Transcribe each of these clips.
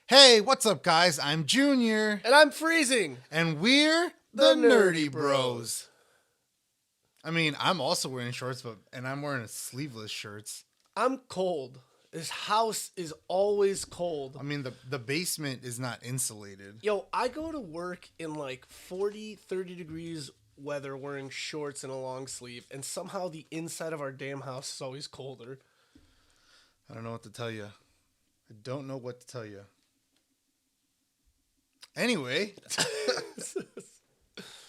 Hey, what's up, guys? I'm Junior. And I'm freezing. And we're the Nerdy Bros. I mean, I'm also wearing shorts, and I'm wearing sleeveless shirts. I'm cold. This house is always cold. I mean, the basement is not insulated. Yo, I go to work in like 40, 30 degrees weather wearing shorts and a long sleeve, and somehow the inside of our damn house is always colder. I don't know what to tell you. I don't know what to tell you. Anyway,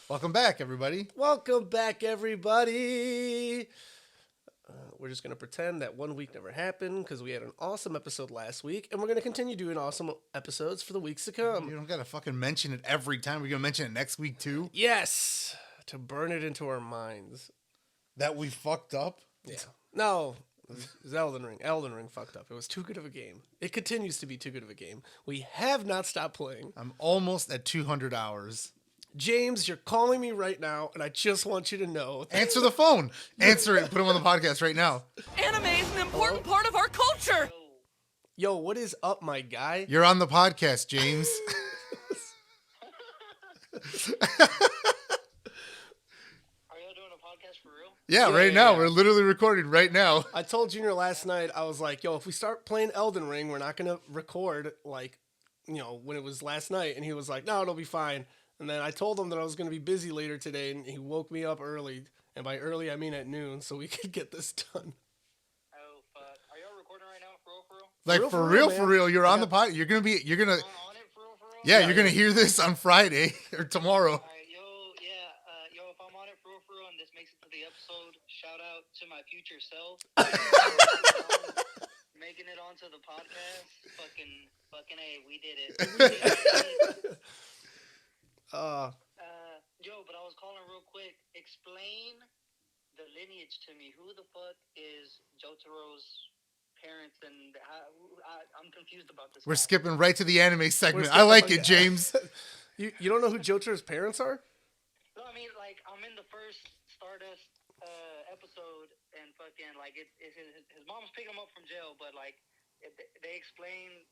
welcome back, everybody. Welcome back, everybody. We're just going to pretend that 1 week never happened because we had an awesome episode last week, and we're going to continue doing awesome episodes for the weeks to come. You don't got to fucking mention it every time. We're going to mention it next week, too? Yes, to burn it into our minds. That we fucked up? Yeah. No. It was Elden Ring. Elden Ring fucked up. It was too good of a game. It continues to be too good of a game. We have not stopped playing. I'm almost at 200 hours. James, you're calling me right now, and I just want you to know. Answer the phone. Answer it. Put him on the podcast right now. Anime is an important part of our culture. Yo, what is up, my guy? You're on the podcast, James. Yeah, right now. We're literally recording right now. I told Junior last night, I was like, yo, if we start playing Elden Ring, we're not going to record, like, you know, when it was last night. And he was like, no, it'll be fine. And then I told him that I was going to be busy later today, and he woke me up early. And by early, I mean at noon, so we could get this done. Oh, fuck. Are y'all recording right now? For real? Like, for real, you're on the pod. You're going to be, On it? For real? yeah, you're going to hear this on Friday or tomorrow. Alright, yo, if I'm on it for real, and this makes it to the episode, shout out to my future self. Making it onto the podcast. Fucking A, we did it. Yo, but I was calling real quick. Explain the lineage to me. Who the fuck is Jotaro's parents, and I'm confused about this. We're skipping right to the anime segment. skipping- I like it, James. You don't know who Jotaro's parents are? No, I mean, like, I'm in the first Stardust episode, and fucking, like, his mom's picking him up from jail, but, like, they explain,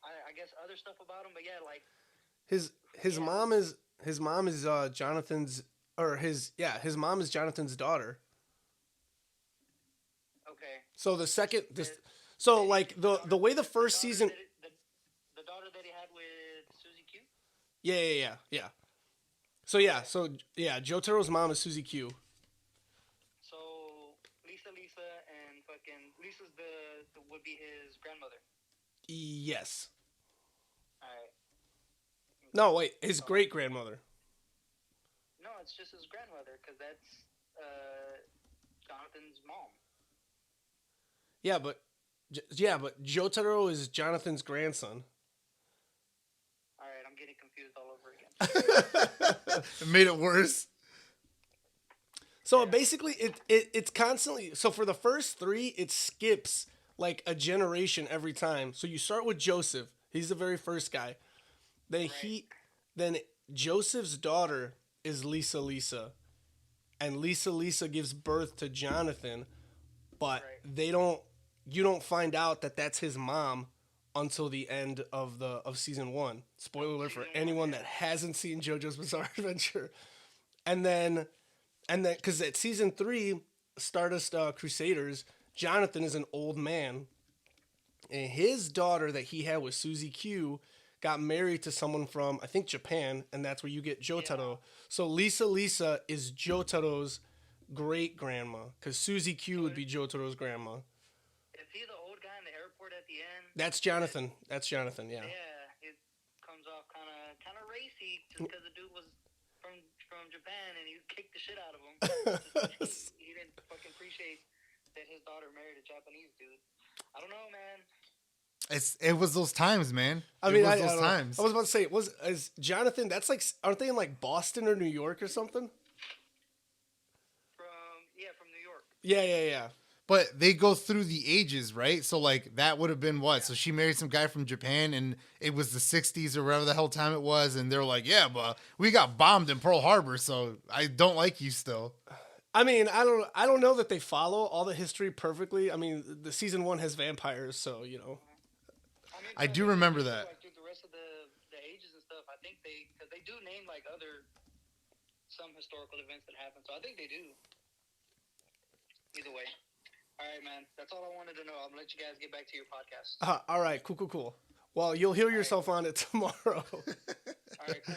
I guess, other stuff about him, but yeah, like... His mom is Jonathan's, or his mom is Jonathan's daughter. Okay. So the second, so like the way the first season, the daughter that he had with Suzy Q. Yeah. So Jotaro's mom is Suzy Q. So Lisa, and fucking Lisa's the would be his grandmother. Yes. All right. No, wait, his great grandmother. No, it's just his grandmother, because that's Jonathan's mom. But Jotaro is Jonathan's grandson. All right, I'm getting confused all over again. It made it worse. So basically, it's constantly, so for the first three, it skips like a generation every time. So you start with Joseph. He's the very first guy. Then Joseph's daughter is Lisa, and Lisa gives birth to Jonathan, but you don't find out that that's his mom until the end of season 1. Spoiler alert for anyone that hasn't seen JoJo's Bizarre Adventure. And then because at season 3, Stardust Crusaders, Jonathan is an old man, and his daughter that he had with Suzy Q got married to someone from, I think, Japan, and that's where you get Jotaro. Yeah. So Lisa is Jotaro's great-grandma, because Suzy Q would be Jotaro's grandma. Is he the old guy in the airport at the end? That's Jonathan. Yeah. Yeah, it comes off kind of racy, just because the dude was from Japan, and he kicked the shit out of him. He didn't fucking appreciate that his daughter married a Japanese dude. I don't know, man. It was those times, man. I mean, those times. I was about to say, is Jonathan? That's like, aren't they in like Boston or New York or something? From New York. Yeah. But they go through the ages, right? So like that would have been what? Yeah. So she married some guy from Japan, and it was the 60s or whatever the hell time it was, and they're like, yeah, but we got bombed in Pearl Harbor, so I don't like you still. I mean, I don't know that they follow all the history perfectly. I mean, the season 1 has vampires, so you know. I do remember that. Like through the rest of the ages and stuff, I think because they do name like some historical events that happened, so I think they do. Either way. All right, man. That's all I wanted to know. I'm gonna let you guys get back to your podcast. All right, cool. Well, you'll hear yourself on it tomorrow. All right, cool.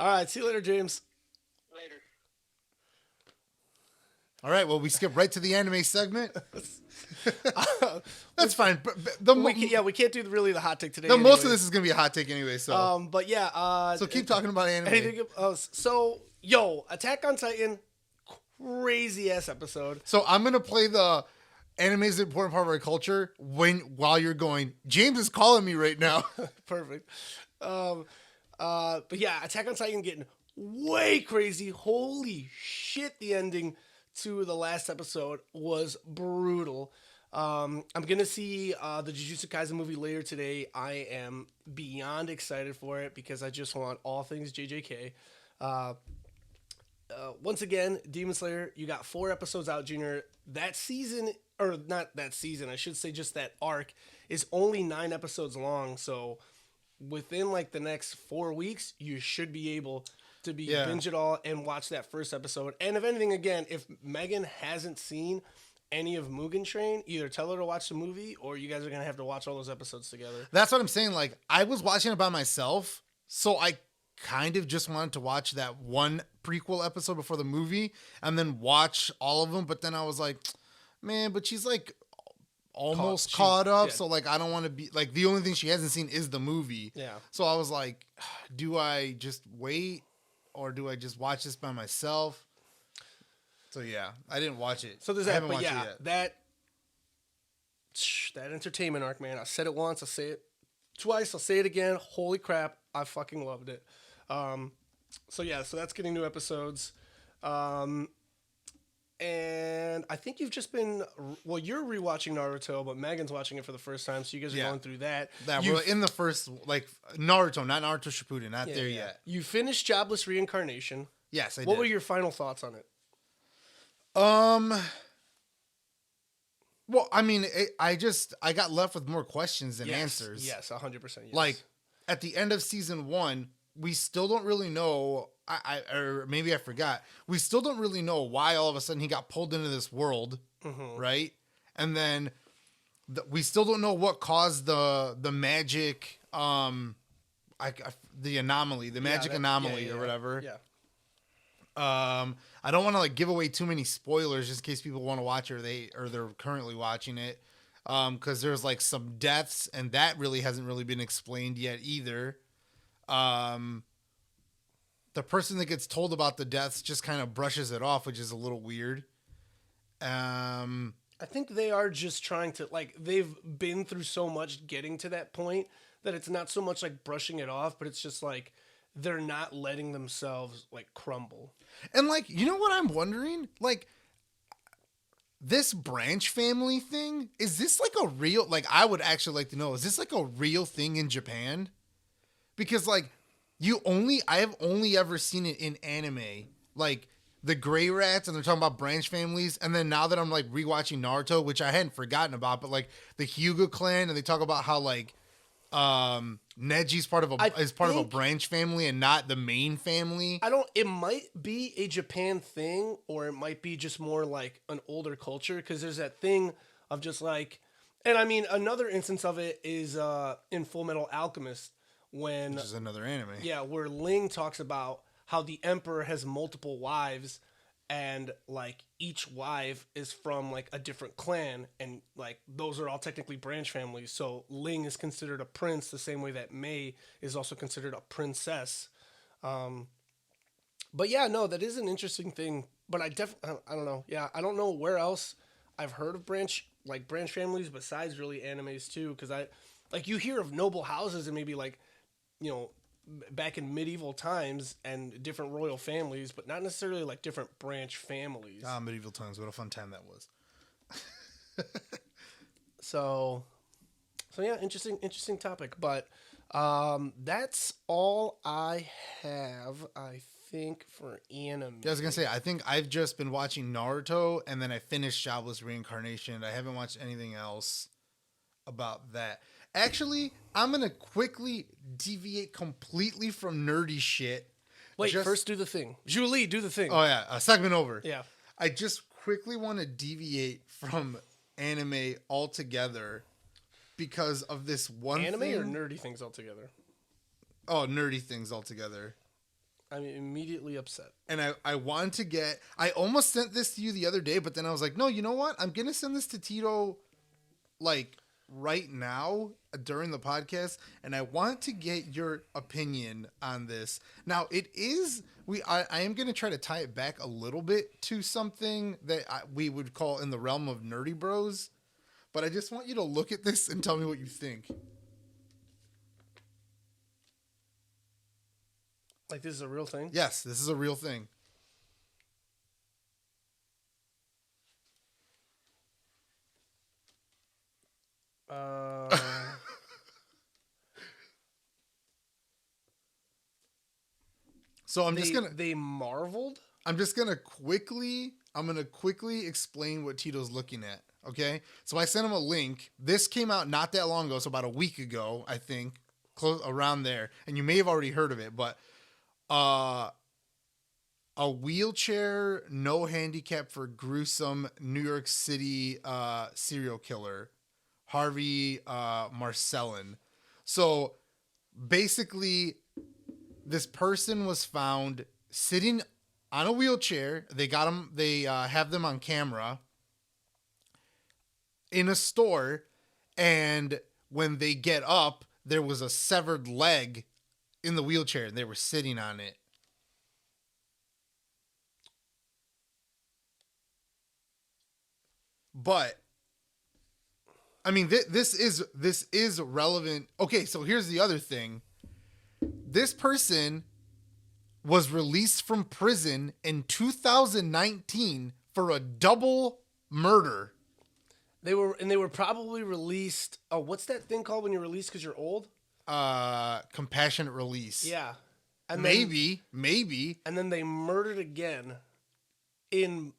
All right, see you later, James. Later. All right, well, we skip right to the anime segment. That's fine. But We can't do really the hot take today. most of this is gonna be a hot take anyway. So, But yeah. so keep talking about anime. Anything? Attack on Titan, crazy ass episode. So I'm gonna play the anime is an important part of our culture while you're going. James is calling me right now. Perfect. But yeah, Attack on Titan getting way crazy. Holy shit! The ending to the last episode was brutal. I'm gonna see the Jujutsu Kaisen movie later today. I am beyond excited for it because I just want all things JJK. Once again, Demon Slayer, you got 4 episodes out, Junior. That season, or not that season, I should say just that arc, is only 9 episodes long. So within like the next 4 weeks, you should be able to binge it all and watch that first episode. And if anything, again, if Megan hasn't seen any of Mugen Train, either tell her to watch the movie or you guys are going to have to watch all those episodes together. That's what I'm saying. Like, I was watching it by myself, so I kind of just wanted to watch that one prequel episode before the movie and then watch all of them. But then I was like, man, but she's like almost caught up. Yeah. So like, I don't want to be like, the only thing she hasn't seen is the movie. Yeah. So I was like, do I just wait or do I just watch this by myself? So yeah, I didn't watch it. So there's that, but yeah, that entertainment arc, man. I said it once, I say it twice, I'll say it again. Holy crap, I fucking loved it. So that's getting new episodes. And I think you've just been, you're rewatching Naruto, but Megan's watching it for the first time, so you guys are going through that. We're in the first, like, Naruto, not Naruto Shippuden, not there yet. You finished Jobless Reincarnation. Yes, I did. What were your final thoughts on it? Well, I mean, I got left with more questions than answers. Yes, 100%. Yes. Like, at the end of season 1, we still don't really know, or maybe I forgot, we still don't really know why all of a sudden he got pulled into this world, right? And then we still don't know what caused the magic, the anomaly, the magic anomaly or whatever. Yeah. I don't want to like give away too many spoilers just in case people want to watch it or they're currently watching it. Cause there's like some deaths and that really hasn't really been explained yet either. The person that gets told about the deaths just kind of brushes it off, which is a little weird. I think they are just trying to, like, they've been through so much getting to that point that it's not so much like brushing it off, but it's just like they're not letting themselves like crumble. And like, you know what I'm wondering? Like, this branch family thing, is this like a real, like, I would actually like to know, is this like a real thing in Japan? Because like, I have only ever seen it in anime, like the Gray Rats, and they're talking about branch families. And then now that I'm like rewatching Naruto, which I hadn't forgotten about, but like the Hyuga clan, and they talk about how like, Neji's part of a branch family and not the main family. It might be a Japan thing, or it might be just more like an older culture, because there's that thing of just like, and I mean, another instance of it is in Full Metal Alchemist, which is another anime. Yeah, where Ling talks about how the emperor has multiple wives, and like each wife is from like a different clan, and like those are all technically branch families. So Ling is considered a prince the same way that Mei is also considered a princess. But yeah, no, that is an interesting thing. But I don't know. Yeah, I don't know where else I've heard of branch families besides really animes too. Because you hear of noble houses and maybe like, you know, back in medieval times and different royal families, but not necessarily like different branch families. Medieval times, what a fun time that was. So yeah, interesting topic, but that's all I have, I think, for anime. Yeah, I was gonna say, I think I've just been watching Naruto, and then I finished Jobless Reincarnation. I haven't watched anything else about that. Actually, I'm gonna quickly deviate completely from nerdy shit. Wait, Just- first do the thing. Julie, do the thing. Oh yeah, a segment over. Yeah. I just quickly want to deviate from anime altogether because of this one Anime thing. or nerdy things altogether? Oh, nerdy things altogether. I'm immediately upset. And I wanted to get. I almost sent this to you the other day, but then I was like, no, you know what? I'm gonna send this to Tito, like right now during the podcast, and I want to get your opinion on this. Now, it is I am gonna try to tie it back a little bit to something that we would call in the realm of nerdy bros, but I just want you to look at this and tell me what you think. Like, this is a real thing? Yes, this is a real thing. So I'm just gonna marveled? I'm gonna quickly explain what Tito's looking at. Okay, so I sent him a link. This came out not that long ago, so about a week ago, I think, close around there. And you may have already heard of it, but a wheelchair, no handicap for gruesome New York City serial killer, Harvey Marcellin. So basically, this person was found sitting on a wheelchair. They got him. They have them on camera in a store, and when they get up, there was a severed leg in the wheelchair, and they were sitting on it. But I mean, this is relevant. Okay, so here's the other thing. This person was released from prison in 2019 for a double murder. They were probably released. Oh, what's that thing called when you're released because you're old? Compassionate release. Yeah. And maybe. And then they murdered again in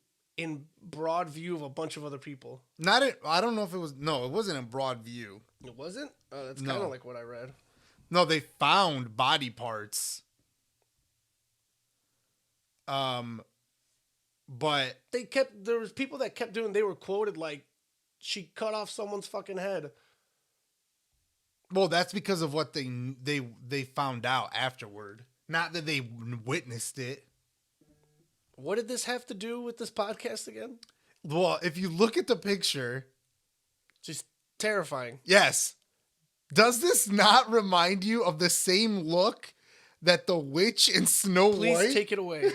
broad view of a bunch of other people. I don't know if it was. No, it wasn't in broad view. It wasn't? Oh, that's No. kind of like what I read. No, they found body parts. But There was people that kept doing, they were quoted like, she cut off someone's fucking head. well, that's because of what they found out afterward. Not that they witnessed it. What did this have to do with this podcast again? Well, if you look at the picture, Just terrifying. yes. Does this not remind you of the same look that the witch in Snow Please White? take it away.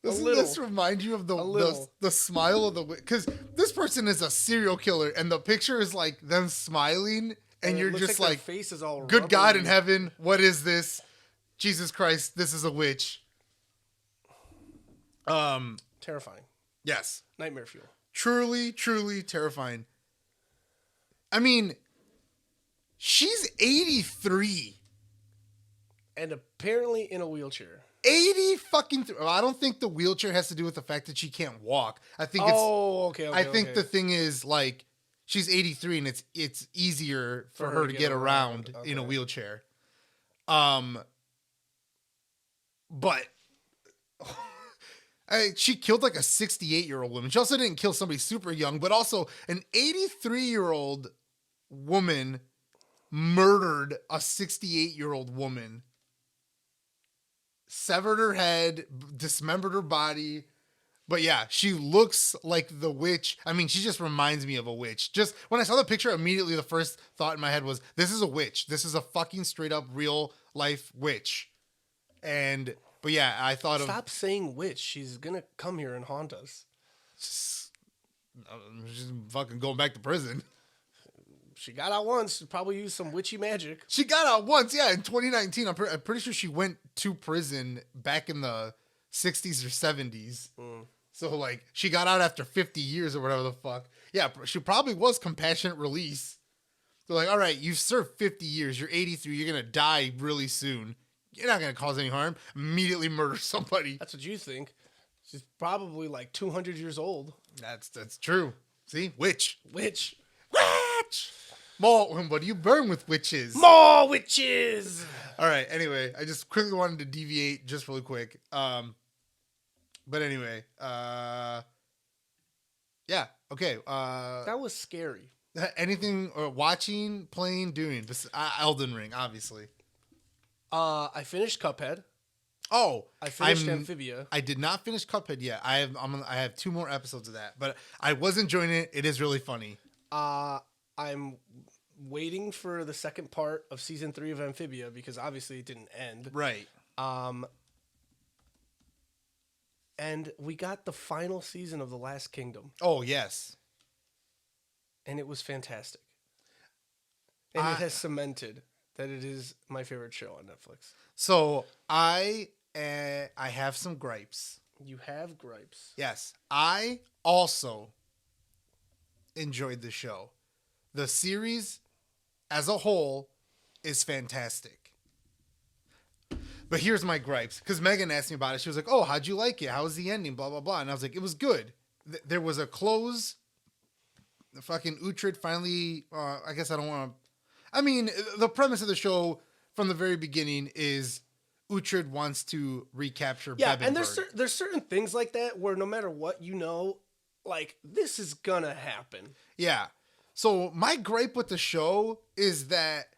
Doesn't little. this remind you of the little. the smile of the witch? Because this person is a serial killer, and the picture is like them smiling, and it you're looks just their like, face is all good God in rubbery. heaven, what is this? Jesus Christ, this is a witch. Terrifying. Yes. Nightmare fuel. Truly, truly terrifying. I mean, she's 83. And apparently in a wheelchair. 80 fucking I don't think the wheelchair has to do with the fact that she can't walk. I think it's Okay. I think the thing is like she's 83 and it's easier for her to get around in a Okay. wheelchair. But she killed like a 68-year-old woman. She also didn't kill somebody super young, but also an 83-year-old woman murdered a 68-year-old woman. Severed her head, dismembered her body. But yeah, she looks like the witch. I mean, she just reminds me of a witch. Just when I saw the picture, immediately the first thought in my head was, this is a witch. This is a fucking straight up real life witch. But yeah, I thought Stop saying witch. She's gonna come here and haunt us. she's fucking going back to prison. She got out once. She probably used some witchy magic. She got out once, yeah, in 2019. I'm pretty sure she went to prison back in the 60s or 70s. So, like, she got out after 50 years or whatever the fuck. Yeah, she probably was compassionate release. They're like, all right, you've served 50 years. You're 83. You're going to die really soon. You're not going to cause any harm. Immediately murder somebody. That's what you think. She's probably like 200 years old. That's true. See? Witch. Witch. Witch! More, what do you burn with witches? More witches. All right. Anyway, I just quickly wanted to deviate just really quick. But anyway, yeah. Okay. That was scary. Anything or watching, playing, doing? Elden Ring, obviously. I finished Cuphead. Oh, I finished Amphibia. I did not finish Cuphead yet. I have 2 more episodes of that, but I was enjoying it. It is really funny. I'm waiting for the second part of season 3 of Amphibia because obviously it didn't end. Right. And we got the final season of The Last Kingdom, Oh yes. and it was fantastic. And it has cemented that it is my favorite show on Netflix. So I have some gripes. You have gripes. Yes, I also enjoyed the show. The series as a whole is fantastic. But here's my gripes, because Megan asked me about it. She was like, "Oh, how'd you like it? How was the ending? Blah blah blah." And I was like, "It was good. There was a close. The fucking Uhtred finally. I guess I don't want to. I mean, the premise of the show from the very beginning is Uhtred wants to recapture. Yeah, Bebbanburg. and there's certain things like that where no matter what you know, like this is gonna happen. Yeah. So my gripe with the show is that,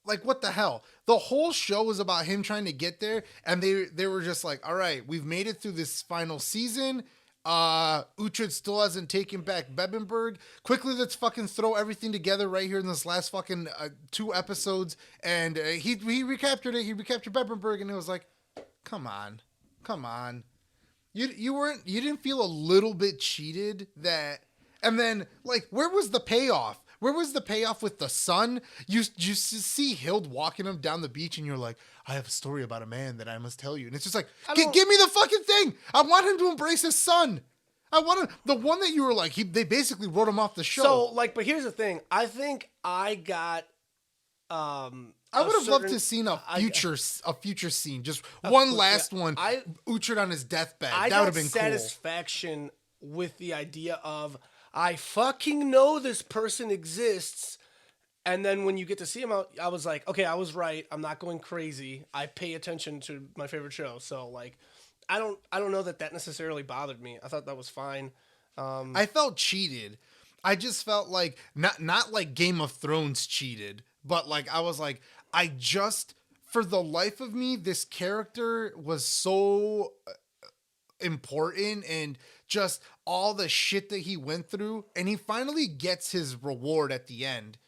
like, what the hell? The whole show was about him trying to get there, and they were just like, all right, we've made it through this final season. Uhtred still hasn't taken back Bebbanburg. Quickly, let's fucking throw everything together right here in this last fucking 2 episodes. And he recaptured it. He recaptured Bebbanburg, and it was like, come on. You didn't feel a little bit cheated that, and then like, where was the payoff? Where was the payoff with the son? You see Hild walking him down the beach, and you're like, I have a story about a man that I must tell you. And it's just like, give me the fucking thing. I want him to embrace his son. I want him, the one that you were like, they basically wrote him off the show. So like, but here's the thing. I think I got. I would have loved to seen a future scene, just one last one. Uhtred on his deathbed. That would have been satisfaction with the idea of, I fucking know this person exists. And then when you get to see him out, I was like, okay, I was right. I'm not going crazy. I pay attention to my favorite show. So like, I don't know that necessarily bothered me. I thought that was fine. I felt cheated. I just felt like not like Game of Thrones cheated, but like I was like, for the life of me, this character was so important, and just all the shit that he went through, and he finally gets his reward at the end.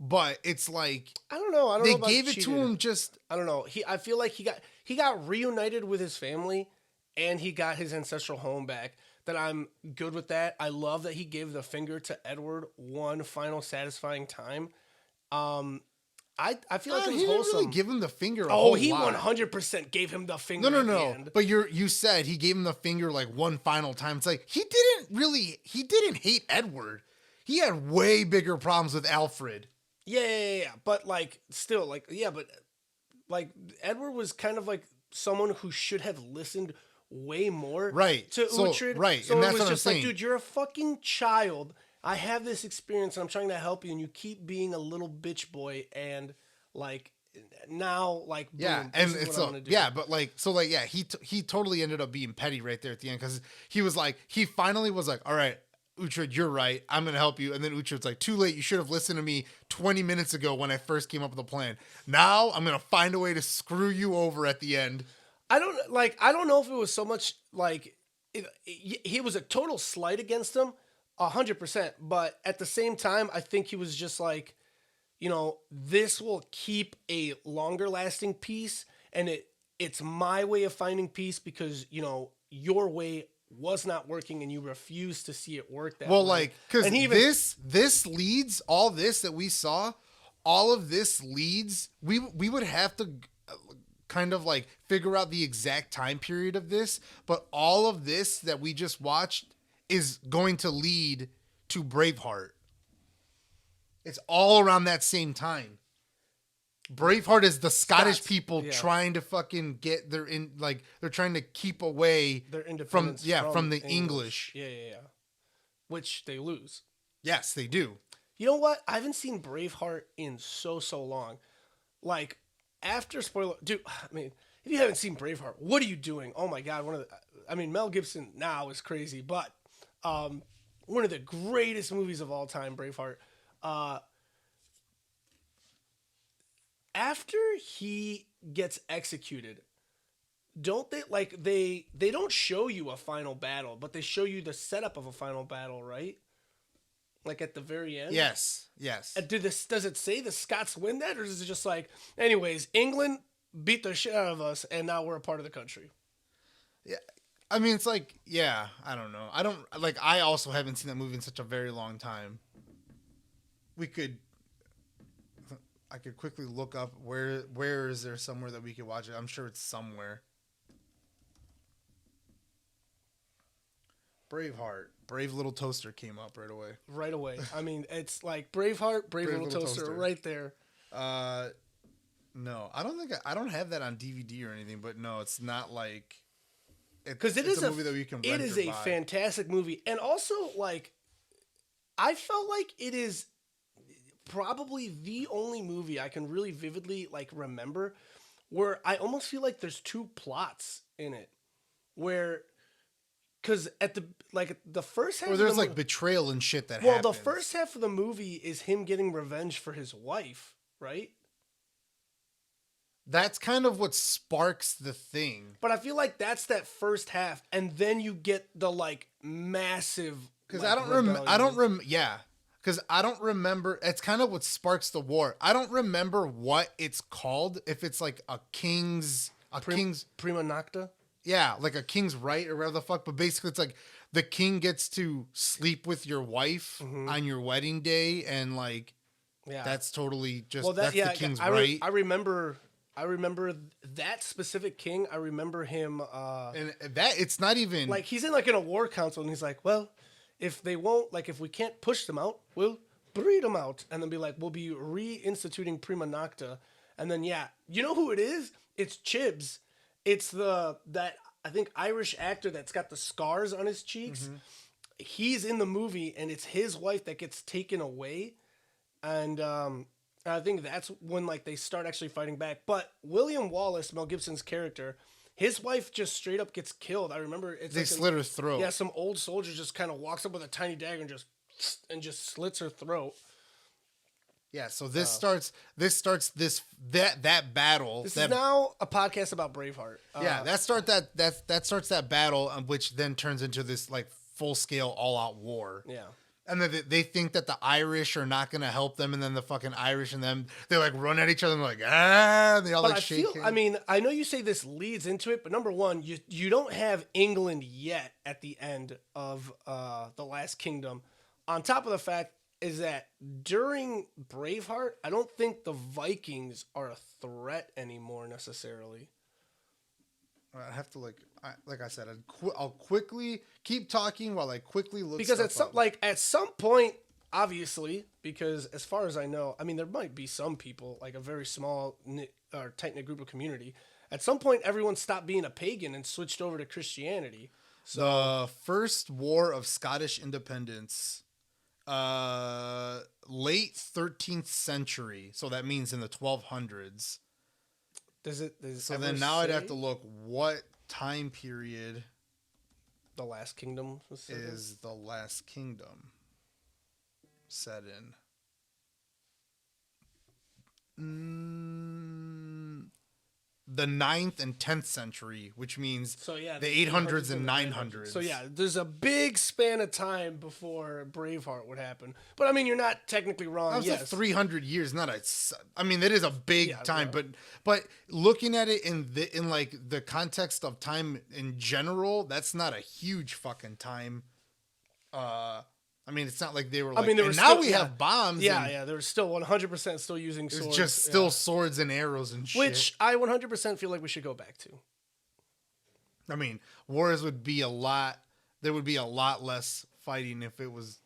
But it's like, I don't know. They know about gave it cheated. to him just. I don't know. I feel like he got reunited with his family, and he got his ancestral home back. That I'm good with that. I love that he gave the finger to Edward one final satisfying time. I feel like it was he didn't wholesome. really give him the finger. A whole He lot. 100% gave him the finger. No. At the end. But you said he gave him the finger like one final time. It's like he didn't hate Edward. He had way bigger problems with Alfred. Yeah. But like, still, like, yeah, but like Edward was kind of like someone who should have listened way more, Right? To Uhtred, right? So and it that's was what I'm just saying. like, dude, you're a fucking child. I have this experience, and I'm trying to help you, and you keep being a little bitch boy, and like now, like, boom, Yeah, this and is it's what I'm gonna do. yeah, but like, so like, yeah, he totally ended up being petty right there at the end, because he was like, he finally was like, all right, Uhtred, you're right, I'm gonna help you, and then Uhtred's like, too late, you should have listened to me 20 minutes ago when I first came up with a plan. Now I'm gonna find a way to screw you over at the end. I don't know if it was so much like he was a total slight against him, 100%. But at the same time, I think he was just like, you know, this will keep a longer lasting peace, and it's my way of finding peace because, you know, your way was not working and you refuse to see it work that way. Well, like, because this leads, all this that we saw, all of this leads, we would have to kind of like figure out the exact time period of this, but all of this that we just watched is going to lead to Braveheart. It's all around that same time. Braveheart is the Scottish people trying to fucking get they're trying to keep away their independence from the English. Yeah. Which they lose. Yes, they do. You know what? I haven't seen Braveheart in so long. Like, after spoiler, dude. I mean, if you haven't seen Braveheart, what are you doing? Oh my God! Mel Gibson now is crazy, but one of the greatest movies of all time, Braveheart. After he gets executed, don't they they don't show you a final battle, but they show you the setup of a final battle, right? Like at the very end. Yes. Does it say the Scots win that, or is it just like, anyways, England beat the shit out of us, and now we're a part of the country? Yeah. I mean, it's like, yeah, I don't know. I also haven't seen that movie in such a very long time. I could quickly look up where is there somewhere that we could watch it. I'm sure it's somewhere. Braveheart. Brave Little Toaster came up right away. Right away. I mean, it's like Braveheart, Brave Little Toaster right there. No, I don't have that on DVD or anything, but no, it's not like, because it's a movie that you can rent. It is a fantastic movie. And also, like, I felt like it is probably the only movie I can really vividly, like, remember where I almost feel like there's two plots in it. Where, because at the first half, or there's like betrayal and shit that happens. Well, the first half of the movie is him getting revenge for his wife, right? That's kind of what sparks the thing. But I feel like that's that first half, and then you get the like massive. Because I don't remember. Yeah, because I don't remember. It's kind of what sparks the war. I don't remember what it's called. If it's like a king's prima nocta. Yeah, like a king's right or whatever the fuck. But basically, it's like the king gets to sleep with your wife on your wedding day, and like, that's totally just that's the king's right. I remember that specific king. I remember him. And that it's not even like he's in like in a war council, and he's like, well, if they won't, like, if we can't push them out, we'll breed them out, and then be like, we'll be reinstituting prima nocta, and then you know who it is? It's Chibs. It's that I think Irish actor that's got the scars on his cheeks. Mm-hmm. He's in the movie, and it's his wife that gets taken away, and I think that's when like they start actually fighting back. But William Wallace, Mel Gibson's character, his wife just straight up gets killed. I remember they slit her throat. Yeah, some old soldier just kind of walks up with a tiny dagger and just slits her throat. Yeah, so that battle. This is now a podcast about Braveheart. That starts that battle, which then turns into this like full scale all out war. Yeah. And then they think that the Irish are not going to help them, and then the fucking Irish and them, they like run at each other and like, and they all like shake hands. I mean, I know you say this leads into it, but number one, you don't have England yet at the end of The Last Kingdom. On top of the fact is that during Braveheart, I don't think the Vikings are a threat anymore necessarily. I have to like I said, I'll quickly keep talking while I quickly look. Because at some point, obviously, because as far as I know, I mean, there might be some people, like a very small or tight knit group of community. At some point, everyone stopped being a pagan and switched over to Christianity. So the First War of Scottish Independence, late 13th century. So that means in the 1200s. So then now I'd have to look what time period The Last Kingdom is The Last Kingdom set in. The 9th and 10th century, which means the 800s and 900s. So there's a big span of time before Braveheart would happen. But I mean, you're not technically wrong. That was like 300 years, I mean, it is a big time, but looking at it in like the context of time in general, that's not a huge fucking time. I mean, it's not like they were like, we have bombs. Yeah, they were still 100% still using swords. It's just still swords and arrows and shit. Which I 100% feel like we should go back to. I mean, there would be a lot less fighting if it was,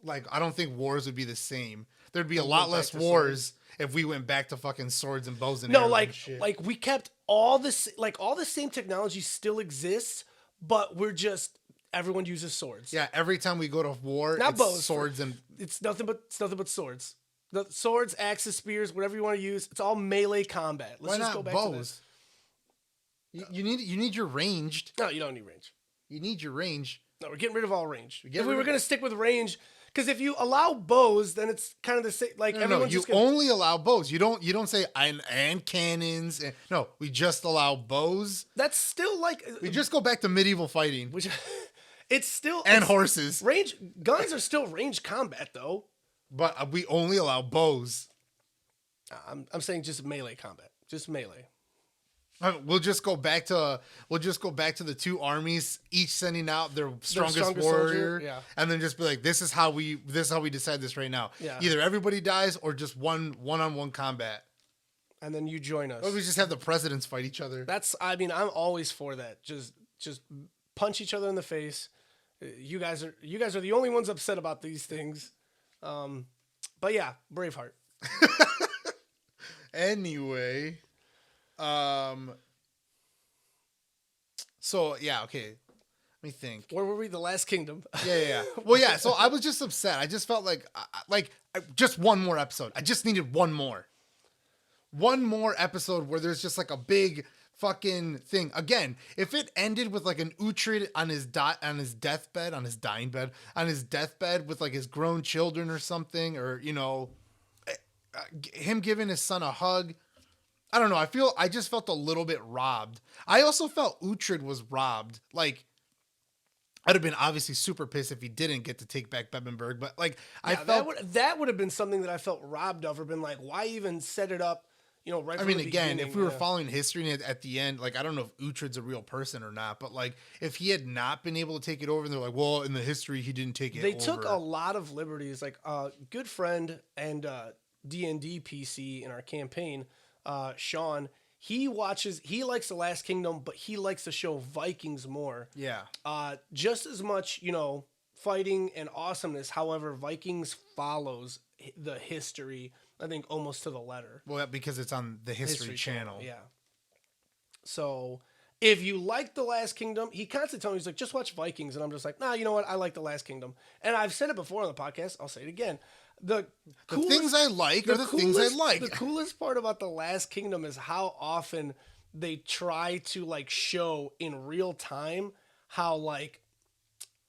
like, I don't think wars would be the same. There'd be a lot less wars if we went back to fucking swords and bows and arrows and shit. Like we kept all the same technology still exists, but we're just everyone uses swords. Yeah, every time we go to war, Not it's bows. swords and It's nothing but swords. The swords, axes, spears, whatever you want to use. It's all melee combat. Let's why just not go back bows? You need your ranged. to this. No, you don't need range. You need your range. No, we're getting rid of all range. Get If we rid were of- going to stick with range, because if you allow bows, then it's kind of the same. Like No, everyone's you just gonna, only allow bows. You don't say and cannons. No, we just allow bows. that's still like We just go back to medieval fighting which it's still and it's- horses, range. Guns are still range combat though. but we only allow bows. I'm saying just melee combat, just melee. We'll just go back to the two armies, each sending out their strongest strongest warrior, soldier, yeah. and then just be like, this is how we decide this right now. Yeah. Either everybody dies or just one-on-one combat. And then you join us. Or we just have the presidents fight each other. I mean, I'm always for that. Just punch each other in the face. You guys are the only ones upset about these things. But yeah, Braveheart. Anyway, so yeah, okay. Let me think. Where were we? The Last Kingdom. Yeah. Well, yeah. So I was just upset. I just felt like just one more episode. I just needed one more episode where there's just like a big fucking thing. Again, if it ended with like an Uhtred on his deathbed with like his grown children or something, or him giving his son a hug. I don't know. I just felt a little bit robbed. I also felt Uhtred was robbed. Like, I'd have been obviously super pissed if he didn't get to take back Bebbanburg, but like I felt that would have been something that I felt robbed of, or been like, why even set it up? Right. I from mean, the again, beginning, if we were yeah. following history and at the end, like, I don't know if Uhtred's a real person or not, but like, if he had not been able to take it over, and they're like, well, in the history, he didn't take it They over. took a lot of liberties. Like good friend and D&D PC in our campaign, Sean, he likes The Last Kingdom, but he likes the show Vikings more. Yeah. Just as much, fighting and awesomeness. However, Vikings follows the history, I think, almost to the letter. Well, because it's on the History Channel. Yeah. So if you like The Last Kingdom, he constantly tells me, he's like, just watch Vikings. And I'm just like, nah, you know what? I like The Last Kingdom. And I've said it before on the podcast. I'll say it again. The Things I like are the things I like. The coolest part about The Last Kingdom is how often they try to like show in real time how like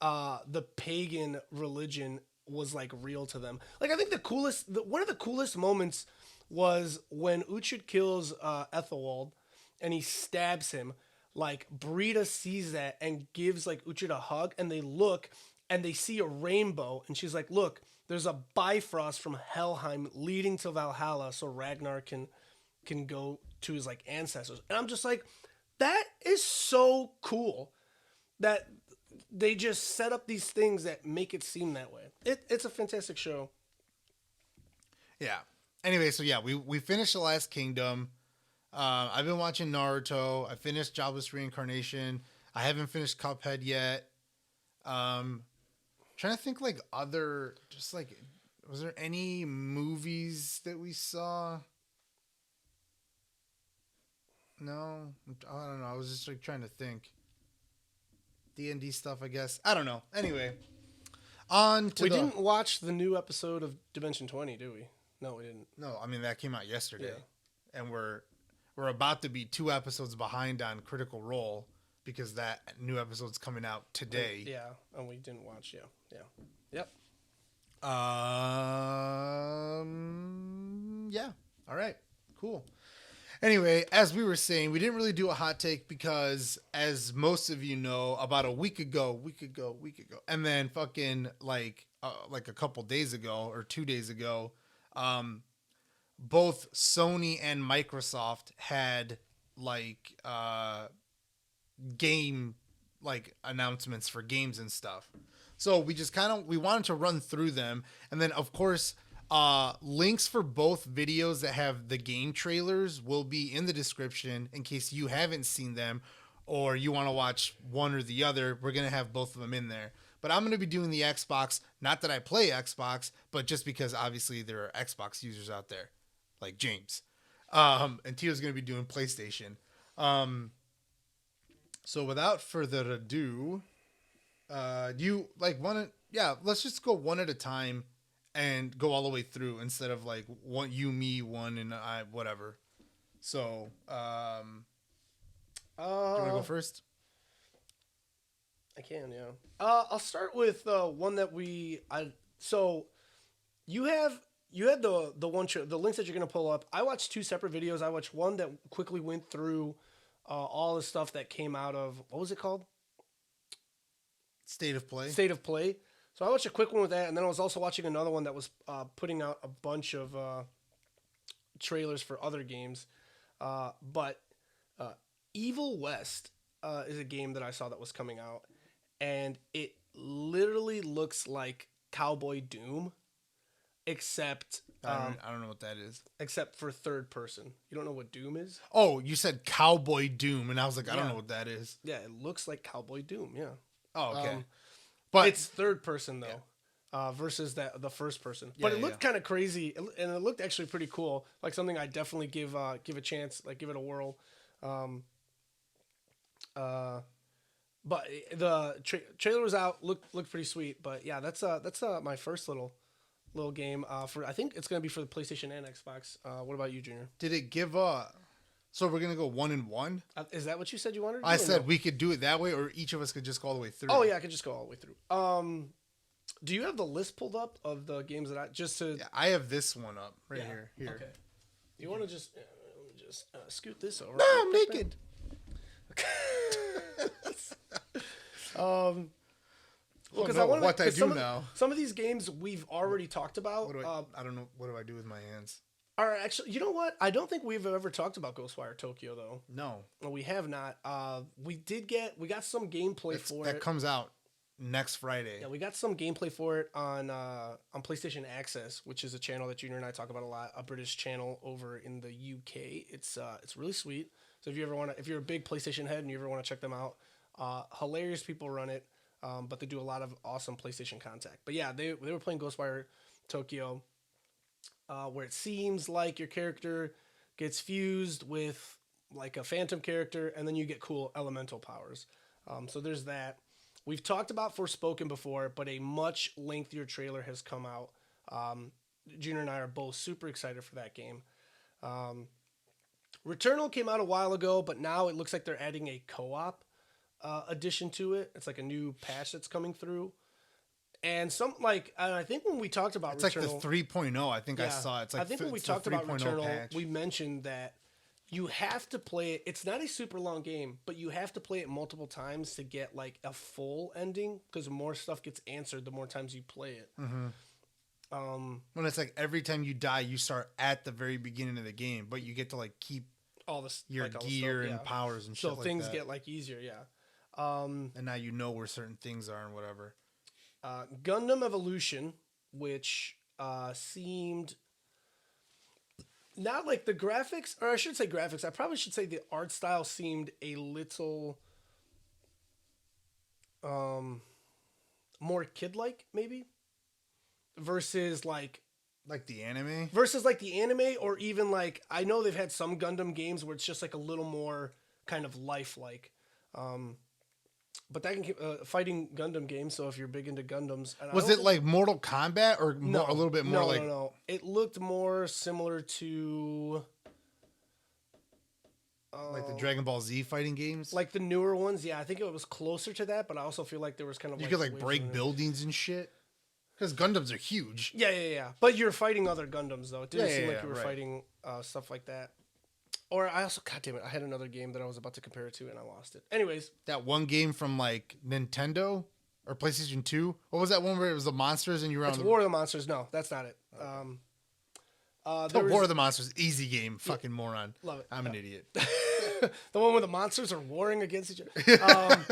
the pagan religion was like real to them. Like I think one of the coolest moments was when Uhtred kills Ethelwald and he stabs him. Like Brita sees that and gives like Uhtred a hug, and they look and they see a rainbow, and she's like, look, there's a Bifrost from Helheim leading to Valhalla so Ragnar can go to his like ancestors. And I'm just like, that is so cool that they just set up these things that make it seem that way. It's a fantastic show. Yeah. Anyway, so yeah, we finished The Last Kingdom. I've been watching Naruto. I finished Jobless Reincarnation. I haven't finished Cuphead yet. Trying to think like other, just like, was there any movies that we saw? No, I don't know. I was just like trying to think. D&D stuff, I guess. I don't know. Anyway, on to We didn't watch the new episode of Dimension 20, do we? No, we didn't. No, I mean that came out yesterday, Yeah. and we're about to be 2 episodes behind on Critical Role because that new episode's coming out today. Yeah, and we didn't watch. Yeah. Yep. Yeah. All right. Cool. Anyway, as we were saying, we didn't really do a hot take because, as most of you know, about a week ago, and then fucking like a couple days ago or 2 days ago, both Sony and Microsoft had like game like announcements for games and stuff. So we just we wanted to run through them, and then of course links for both videos that have the game trailers will be in the description in case you haven't seen them or you want to watch one or the other. We're gonna have both of them in there. But I'm going to be doing the Xbox, not that I play Xbox, but just because obviously there are Xbox users out there, like James. And Tio's going to be doing PlayStation. So without further ado, Do you like want to? Yeah, let's just go one at a time and go all the way through instead of like one you, me, one, and I, whatever. So, do you want to go first? I can, yeah. I'll start with one that so you had the one the links that you're gonna pull up. I watched two separate videos. I watched one that quickly went through all the stuff that came out of what was it called? State of Play. State of Play. So I watched a quick one with that, and then I was also watching another one that was putting out a bunch of trailers for other games. But Evil West is a game that I saw that was coming out, and it literally looks like Cowboy Doom, except I don't know what that is. except for third person. You don't know what Doom is? Oh, you said Cowboy Doom, and I was like, I don't Yeah. know what that is. Yeah, it looks like Cowboy Doom. Yeah, Oh, okay. but But it's third person though, versus the first person. But it Yeah, looked kind of crazy, and it looked actually pretty cool. Like something I definitely give a chance, like give it a whirl. But the trailer was out, looked pretty sweet. But yeah, that's my first little game. For I think it's gonna be for the PlayStation and Xbox. What about you, Junior? did it give so we're gonna go 1 and 1? Is that what you said you wanted? To I do, or said no? we could do it that way, or each of us could just go all the way through. Oh yeah, I could just go all the way through. Do you have the list pulled up of the games that I just to? Yeah, I have this one up right Yeah, here. Okay. You want to just let me just scoot this over? No, I'm naked. Because no, I want what I do some now. Some of these games we've already talked about. What do I don't know. What do I do with my hands? Are actually, you know what? I don't think we've ever talked about Ghostwire Tokyo though. No, Well, we have not. We got some gameplay for that it. comes out next Friday. Yeah, we got some gameplay for it on PlayStation Access, which is a channel that Junior and I talk about a lot. A British channel over in the UK. It's really sweet. So if you're a big PlayStation head and you ever want to check them out, hilarious people run it. But they do a lot of awesome PlayStation content. But yeah, they were playing Ghostwire Tokyo, where it seems like your character gets fused with like a phantom character, and then you get cool elemental powers. So there's that. We've talked about Forspoken before, but a much lengthier trailer has come out. Junior and I are both super excited for that game. Returnal came out a while ago, but now it looks like they're adding a co-op addition to it. It's like a new patch that's coming through. And I think when we talked about It's Returnal, like the 3.0. I think I saw. It's like I think when we it's the talked about 3.0 Returnal, patch. we mentioned that you have to play it. It's not a super long game, but you have to play it multiple times to get like a full ending, because the more stuff gets answered, the more times you play it. When it's like every time you die, you start at the very beginning of the game, but you get to like keep All this your like, all the gear stuff, and yeah. powers and shit So like things that. get like easier, yeah. And now you know where certain things are and whatever. Gundam Evolution, which seemed not like the graphics, or I should say graphics. I probably should say the art style seemed a little more kid-like, maybe, versus like Like the anime. the anime, or even like I know they've had some Gundam games where it's just like a little more kind of lifelike. But that can fighting Gundam games. So if you're big into Gundams, and I Was don't it think- like Mortal Kombat or a little bit more like? No. It looked more similar to Like the Dragon Ball Z fighting games? like the newer ones. Yeah, I think it was closer to that, but I also feel like there was kind of you like could like way break further- buildings and shit? Because Gundams are huge. Yeah. But you're fighting other Gundams though. It didn't Yeah, seem yeah, like you were right. fighting stuff like that. Or I also, god damn it, I had another game that I was about to compare it to and I lost it. Anyways, That one game from like Nintendo or PlayStation 2. What was that one where it was the monsters and you were on it's the War of the Monsters. No, that's not it. Oh, there was- War of the Monsters, easy game, fucking moron. Love it. I'm an idiot. the one where the monsters are warring against each other.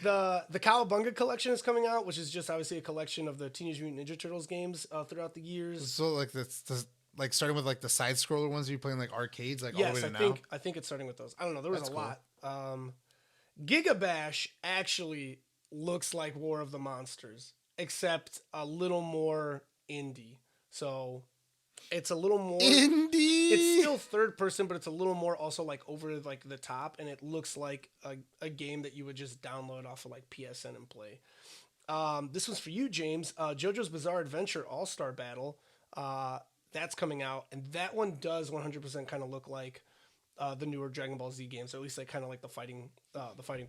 The Cowabunga collection is coming out, which is just obviously a collection of the Teenage Mutant Ninja Turtles games throughout the years. So like that's like starting with like the side scroller ones you play in like arcades, like all Yes, the way to now. I think it's starting with those. I don't know. There was That's a cool. lot. Giga Bash actually looks like War of the Monsters, except a little more indie. So It's a little more. Indie. It's still third person, but it's a little more also like over like the top, and it looks like a game that you would just download off of like PSN and play. This one's for you, James. JoJo's Bizarre Adventure All-Star Battle. That's coming out, and that one does 100% kind of look like the newer Dragon Ball Z games, or at least like kind of like the fighting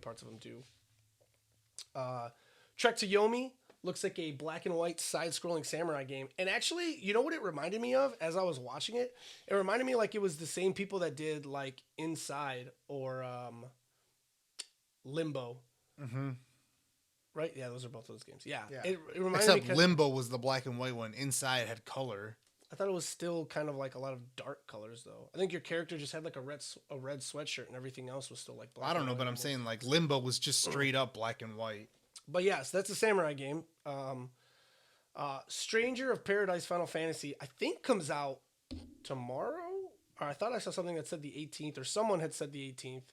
parts of them do. Trek to Yomi looks like a black and white side-scrolling samurai game, and actually, you know what it reminded me of as I was watching it? It reminded me like it was the same people that did like Inside or Limbo. Mm-hmm. Right? Yeah, those are both those games. Yeah. Yeah. It reminded Except me Limbo was the black and white one. Inside had color. I thought it was still kind of like a lot of dark colors, though. I think your character just had like a red sweatshirt, and everything else was still like black. I don't and know, white but I'm almost. saying like Limbo was just straight up black and white. But yes, that's a samurai game. Stranger of Paradise Final Fantasy, I think comes out tomorrow. Or I thought I saw something that said the 18th, or someone had said the 18th,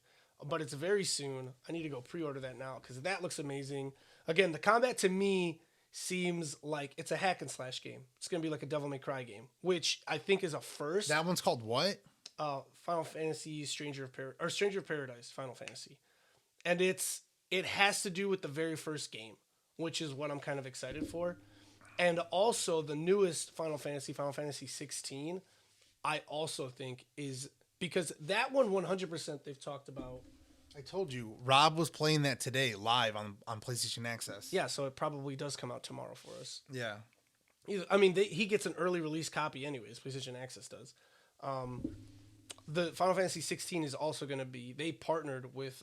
but it's very soon. I need to go pre-order that now because that looks amazing. Again, the combat to me seems like it's a hack and slash game. It's gonna be like a Devil May Cry game, which I think is a first. That one's called what? Final Fantasy Stranger of Paradise Final Fantasy, and it has to do with the very first game, which is what I'm kind of excited for, and also the newest Final Fantasy 16. I also think is because that one 100% they've talked about. I told you, Rob was playing that today live on PlayStation Access. Yeah, so it probably does come out tomorrow for us. Yeah. I mean, he gets an early release copy anyways. PlayStation Access does. The Final Fantasy 16 is also going to be. They partnered with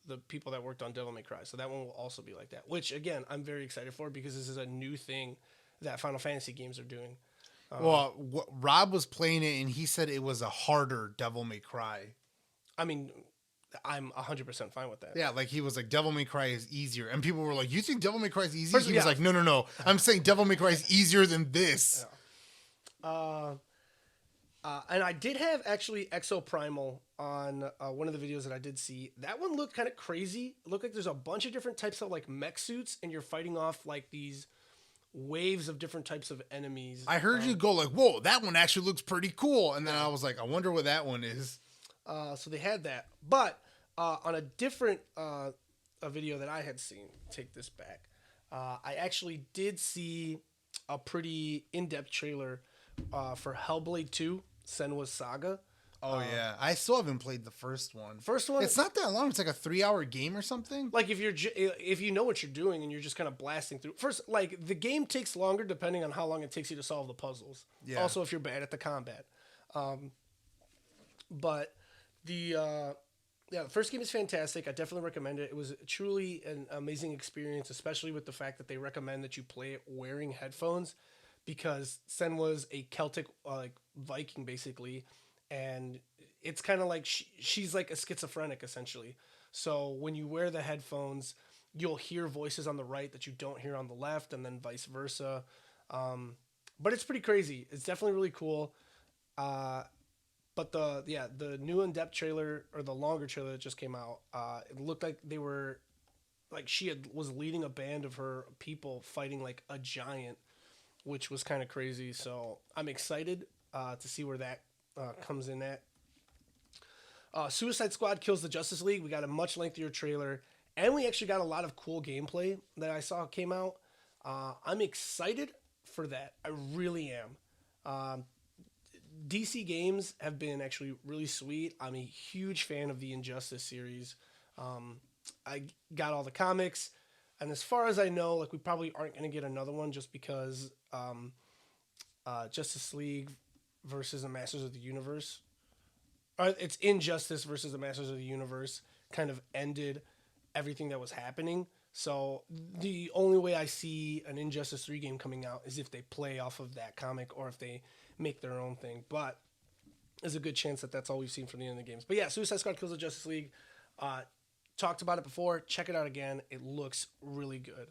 the people that worked on Devil May Cry, so that one will also be like that. Which again, I'm very excited for because this is a new thing that Final Fantasy games are doing. Well, Rob was playing it, and he said it was a harder Devil May Cry. I mean, I'm 100% fine with that. Yeah, like he was like, Devil May Cry is easier. And people were like, you think Devil May Cry is easy? First, He was yeah. like, no. I'm saying Devil May Cry is easier than this. And I did have actually Exo Primal on one of the videos that I did see. That one looked kind of crazy. It looked like there's a bunch of different types of like mech suits, and you're fighting off like these waves of different types of enemies. I heard you go like, whoa, that one actually looks pretty cool. And then I was like, I wonder what that one is. So they had that. But on a different a video that I had seen, take this back, I actually did see a pretty in-depth trailer for Hellblade 2, Senua's Saga. Oh, yeah. I still haven't played the first one. First one, It's not that long. It's like a 3-hour game or something. like if you know what you're doing and you're just kind of blasting through. First, like the game takes longer depending on how long it takes you to solve the puzzles. Yeah. Also, if you're bad at the combat. But the first game is fantastic. I definitely recommend it. It was truly an amazing experience, especially with the fact that they recommend that you play it wearing headphones, because Senua's a Celtic like Viking basically, and it's kind of like she's like a schizophrenic essentially. So when you wear the headphones, you'll hear voices on the right that you don't hear on the left, and then vice versa. But it's pretty crazy. It's definitely really cool. But the new in-depth trailer, or the longer trailer that just came out, it looked like they were, like was leading a band of her people fighting like a giant, which was kind of crazy. So I'm excited to see where that comes in at. Suicide Squad Kills the Justice League. We got a much lengthier trailer, and we actually got a lot of cool gameplay that I saw came out. I'm excited for that. I really am. DC games have been actually really sweet. I'm a huge fan of the Injustice series. I got all the comics, and as far as I know, like we probably aren't going to get another one just because Justice League versus the Masters of the Universe, or it's Injustice versus the Masters of the Universe, kind of ended everything that was happening. So the only way I see an Injustice 3 game coming out is if they play off of that comic, or if they make their own thing. But there's a good chance that that's all we've seen from the end of the games. But yeah, Suicide Squad Kills the Justice League. Talked about it before. Check it out again. It looks really good.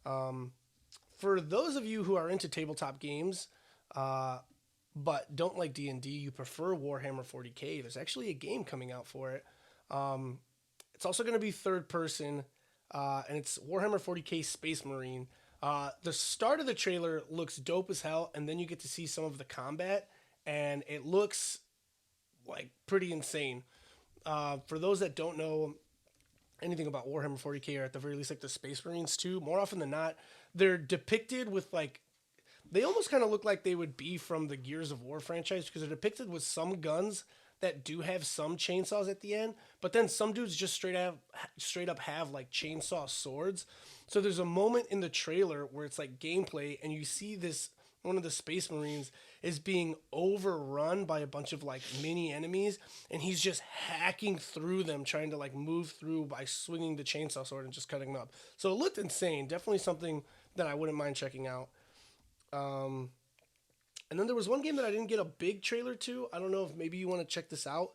For those of you who are into tabletop games, but don't like D&D, you prefer Warhammer 40K, there's actually a game coming out for it. It's also going to be third person, and it's Warhammer 40K Space Marine. The start of the trailer looks dope as hell, and then you get to see some of the combat, and it looks like pretty insane. For those that don't know anything about Warhammer 40K, or at the very least like the Space Marines too, more often than not, they're depicted with like, they almost kind of look like they would be from the Gears of War franchise, because they're depicted with some guns that do have some chainsaws at the end, but then some dudes just straight up have like chainsaw swords. So there's a moment in the trailer where it's like gameplay, and you see this, one of the Space Marines is being overrun by a bunch of like mini enemies, and he's just hacking through them, trying to like move through by swinging the chainsaw sword and just cutting them up. So it looked insane. Definitely something that I wouldn't mind checking out. And then there was one game that I didn't get a big trailer to. I don't know if maybe you want to check this out.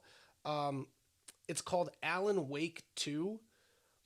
It's called Alan Wake 2.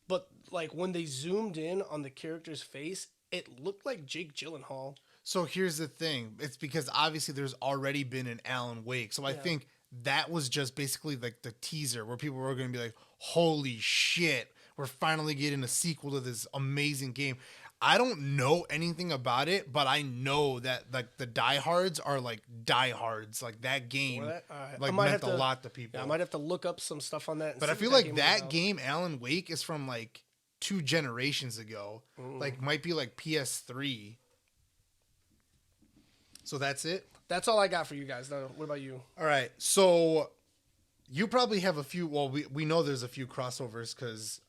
But like when they zoomed in on the character's face, it looked like Jake Gyllenhaal. So here's the thing. It's because obviously there's already been an Alan Wake. So I think that was just basically like the teaser where people were going to be like, holy shit, we're finally getting a sequel to this amazing game. I don't know anything about it, but I know that like the diehards are like diehards. Like that game like meant a lot to people. Yeah, I might have to look up some stuff on that. But I feel like that game, Alan Wake, is from like 2 generations ago. Like might be like PS3. So that's it? That's all I got for you guys. Now, what about you? All right. So you probably have a few. Well, we know there's a few crossovers because,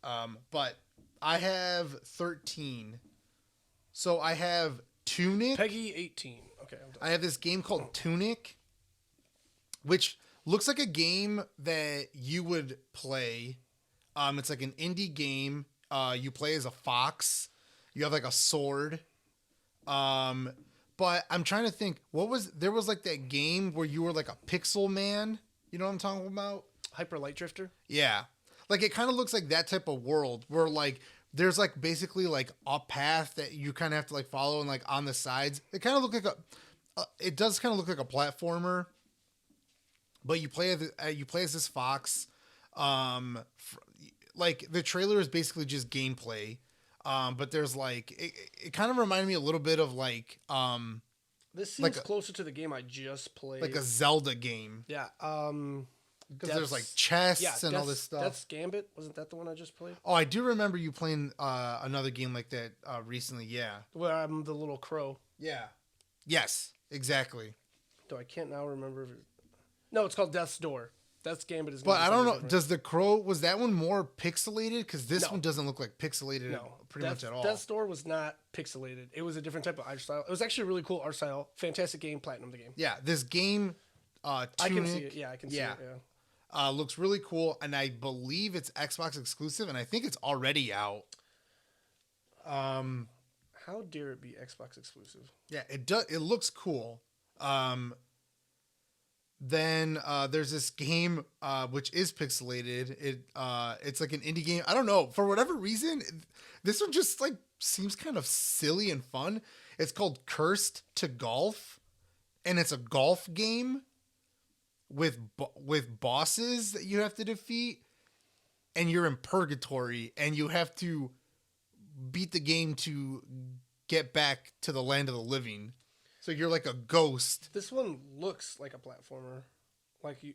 but I have 13. So I have Tunic. Peggy 18. Okay. I'm done. I have this game called Tunic, which looks like a game that you would play. It's like an indie game. You play as a fox. You have like a sword. But I'm trying to think, there was like that game where you were like a pixel man. You know what I'm talking about? Hyper Light Drifter? Yeah. Like it kind of looks like that type of world where like there's like basically like a path that you kind of have to like follow, and like on the sides, it kind of look like it does kind of look like a platformer, but you play as this fox. Like the trailer is basically just gameplay. But there's like, it kind of reminded me a little bit of like, This seems like closer to the game I just played. like a Zelda game. Yeah. Because there's like chests and all this stuff. That's Gambit. Wasn't that the one I just played? Oh, I do remember you playing another game like that recently. Yeah. Where I'm the little crow. Yeah. Yes, exactly. Though I can't now remember. No, it's called Death's Door. That's Gambit. Is But I don't know. Does the crow, was that one more pixelated? Because this No. one doesn't look like pixelated pretty much at all. Death's Door was not pixelated. It was a different type of art style. It was actually a really cool art style. Fantastic game. Platinum the game. Yeah, this game, Tunic, I can see it. Yeah, I can see it. Yeah. looks really cool, and I believe it's Xbox exclusive, and I think it's already out. How dare it be Xbox exclusive? Yeah, it does. It looks cool. Then there's this game which is pixelated. It's like an indie game. I don't know, for whatever reason, this one just like seems kind of silly and fun. It's called Cursed to Golf, and it's a golf game with bosses that you have to defeat, and you're in purgatory, and you have to beat the game to get back to the land of the living. So you're like a ghost. This one looks like a platformer. Like you.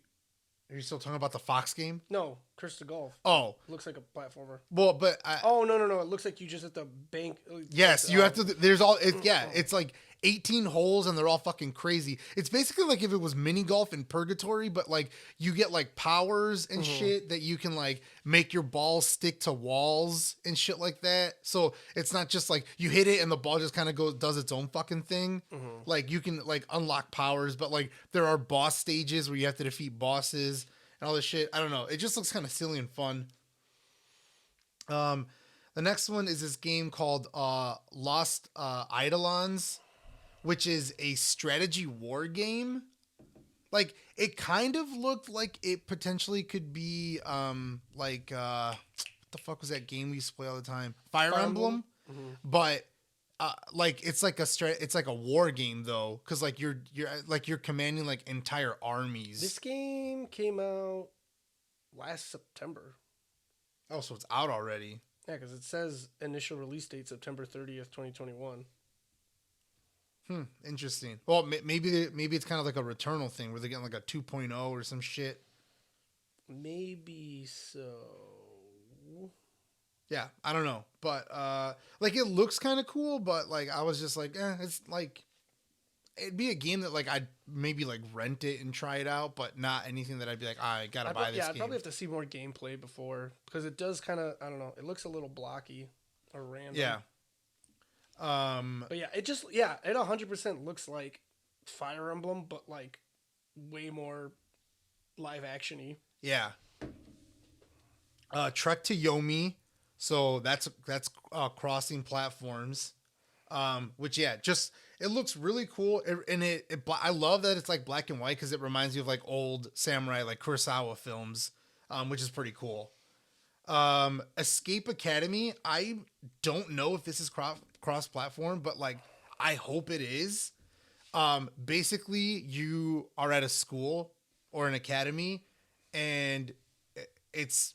Are you still talking about the Fox game? No, Curse to Golf. Oh, Looks like a platformer. well, but Oh no. It looks like you just at the bank. yes, you have to. There's all. It's like 18 holes, and they're all fucking crazy. It's basically like if it was mini golf in purgatory, but like you get like powers and shit that you can like make your ball stick to walls and shit like that. So it's not just like you hit it and the ball just kind of does its own fucking thing. Like you can like unlock powers, but like there are boss stages where you have to defeat bosses and all this shit. I don't know. It just looks kind of silly and fun. The next one is this game called Lost Eidolons, which is a strategy war game. Like it kind of looked like it potentially could be like what the fuck was that game we used to play all the time? Fire Emblem. But like it's like a war game though, because like you're commanding like entire armies. This game came out last September. Oh, so it's out already. Yeah, because it says initial release date September 30th, 2021. Interesting. Well, maybe it's kind of like a Returnal thing where they're getting like a 2.0 or some shit. Maybe so. Yeah, I don't know, but like it looks kind of cool, but like I was just like, it's like it'd be a game that like I'd maybe like rent it and try it out, but not anything that I'd be like, I gotta buy this Yeah, game. I'd probably have to see more gameplay before, because it does kind of, I don't know, it looks a little blocky or random. Yeah. But yeah, it 100% looks like Fire Emblem, but like way more live actiony. Yeah. Trek to Yomi. So that's crossing platforms. Which just it looks really cool. I love that it's like black and white because it reminds me of like old samurai like Kurosawa films, which is pretty cool. Escape Academy. I don't know if this is cross platform, but like I hope it is. Basically, you are at a school or an academy, and it's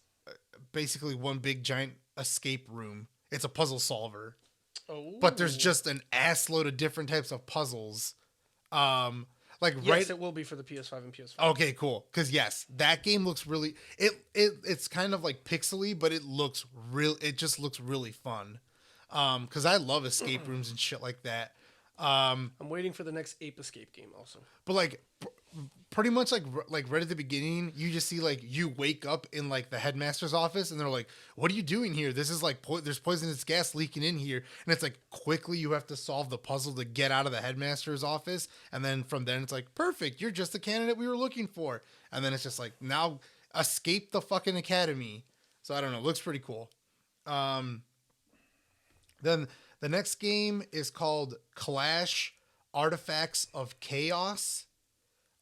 basically one big giant escape room. It's a puzzle solver. Oh. But there's just an ass load of different types of puzzles. Yes, it will be for the PS5 and PS4. Okay, cool. Because yes, that game looks really. It's kind of like pixely, but it looks real. It just looks really fun. Because I love escape rooms and shit like that. I'm waiting for the next Ape Escape game also. But like, pretty much like right at the beginning, you just see like you wake up in like the headmaster's office, and they're like, "What are you doing here? This is like there's poisonous gas leaking in here." And it's like quickly you have to solve the puzzle to get out of the headmaster's office, and then from then it's like, "Perfect, you're just the candidate we were looking for." And then it's just like, now escape the fucking academy. So I don't know, it looks pretty cool. Then the next game is called Clash Artifacts of Chaos.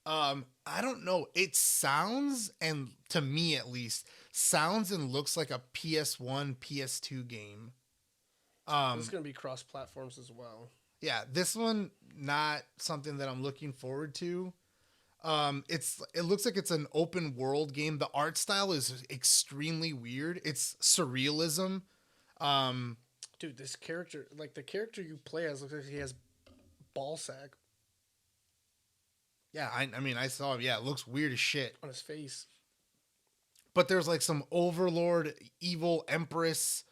I don't know. It sounds, and to me at least, sounds and looks like a PS1, PS2 game. This is going to be cross platforms as well. Yeah, this one, not something that I'm looking forward to. It looks like it's an open world game. The art style is extremely weird. It's surrealism. Dude, this character, like the character you play as, looks like he has ball sack Yeah, I mean, I saw it. Yeah, it looks weird as shit. on his face. But there's like some overlord, evil empress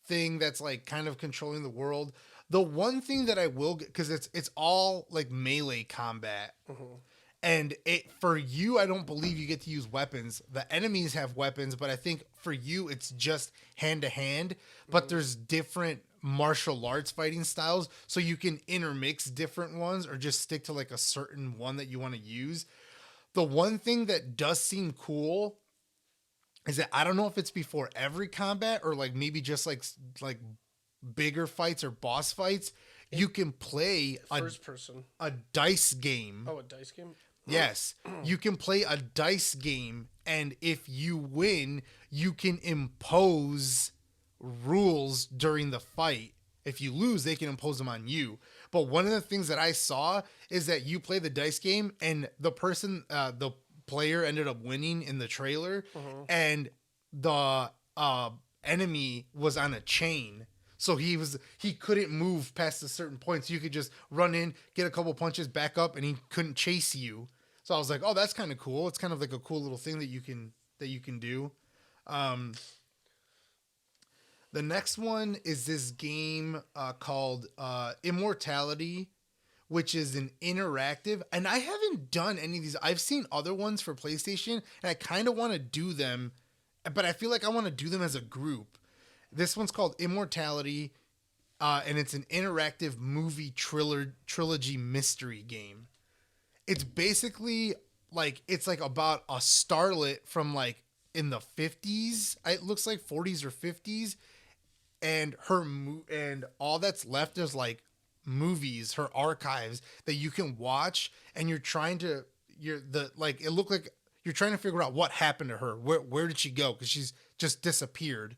thing that's like kind of controlling the world. The one thing that I will get, because it's all like melee combat. And for you, I don't believe you get to use weapons. The enemies have weapons, but I think for you, it's just hand to hand. But there's different martial arts fighting styles, so you can intermix different ones or just stick to like a certain one that you want to use. The one thing that does seem cool is that I don't know if it's before every combat or like maybe just like bigger fights or boss fights. You can play First person. a dice game. Oh, a dice game? Yes, you can play a dice game, and if you win, you can impose rules during the fight. If you lose, they can impose them on you. But one of the things that I saw is that you play the dice game, and the player ended up winning in the trailer, and the enemy was on a chain. So he couldn't move past a certain point. So you could just run in, get a couple punches, back up, and he couldn't chase you. So I was like, oh, that's kind of cool. It's kind of like a cool little thing that you can do. The next one is this game called Immortality, which is an interactive. And I haven't done any of these. I've seen other ones for PlayStation, and I kind of want to do them, but I feel like I want to do them as a group. This one's called Immortality, and it's an interactive movie trilogy mystery game. It's basically like it's like about a starlet from like in the 50s. It looks like 40s or 50s, and and all that's left is like movies, her archives that you can watch, and it looked like you're trying to figure out what happened to her. Where did she go? Because she's just disappeared.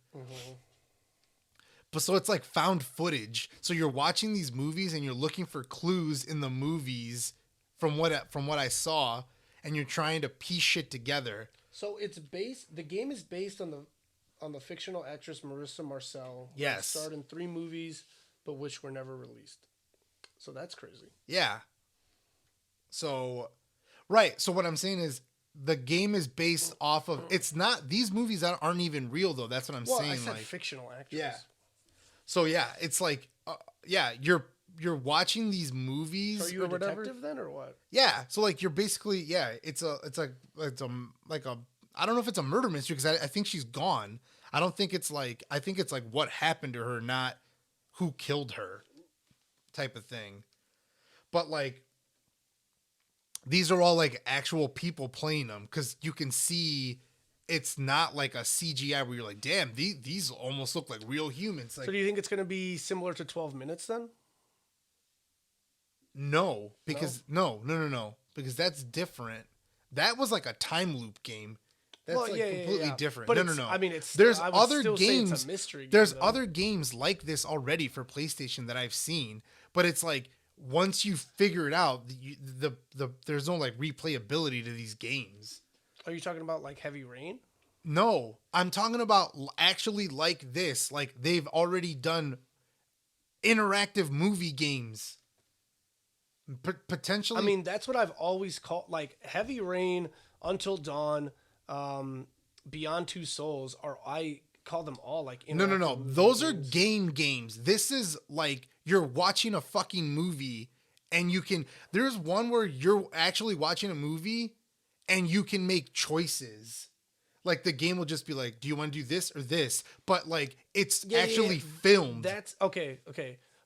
But so it's like found footage. So you're watching these movies and you're looking for clues in the movies from what I saw, and you're trying to piece shit together. So the game is based on on the fictional actress Marissa Marcel. Who Yes. starred in 3 movies, but which were never released. So that's crazy. Yeah. So, right. So what I'm saying is the game is based off of. It's not. These movies aren't even real though. That's what I'm Well, saying. I said like, fictional actress. yeah. So yeah, it's like, yeah, you're watching these movies So are you or a whatever. detective then, or what? Yeah. So like you're basically it's a I don't know if it's a murder mystery because I think she's gone. I don't think it's like I think it's like what happened to her, not who killed her, type of thing. But like these are all like actual people playing them because you can see it's not like a CGI where you're like, damn, these almost look like real humans. Like, So do you think it's going to be similar to 12 Minutes then? no, because no, because that's different. That was like a time loop game. That's Well, like yeah, completely yeah. different. But no, it's- no. I mean, it's there's I would other still say it's a games. mystery game, There's though. other games like this already for PlayStation that I've seen, but it's like once you figure it out, there's no like replayability to these games. Are you talking about like Heavy Rain? No, I'm talking about actually like this. Like they've already done interactive movie games. Potentially. I mean, that's what I've always called like Heavy Rain, Until Dawn, Beyond Two Souls, or I call them all like no. interactive movie Those are games. games. This is like you're watching a fucking movie and you can. There's one where you're actually watching a movie and you can make choices. Like the game will just be like, do you want to do this or this? But like it's actually filmed. That's okay.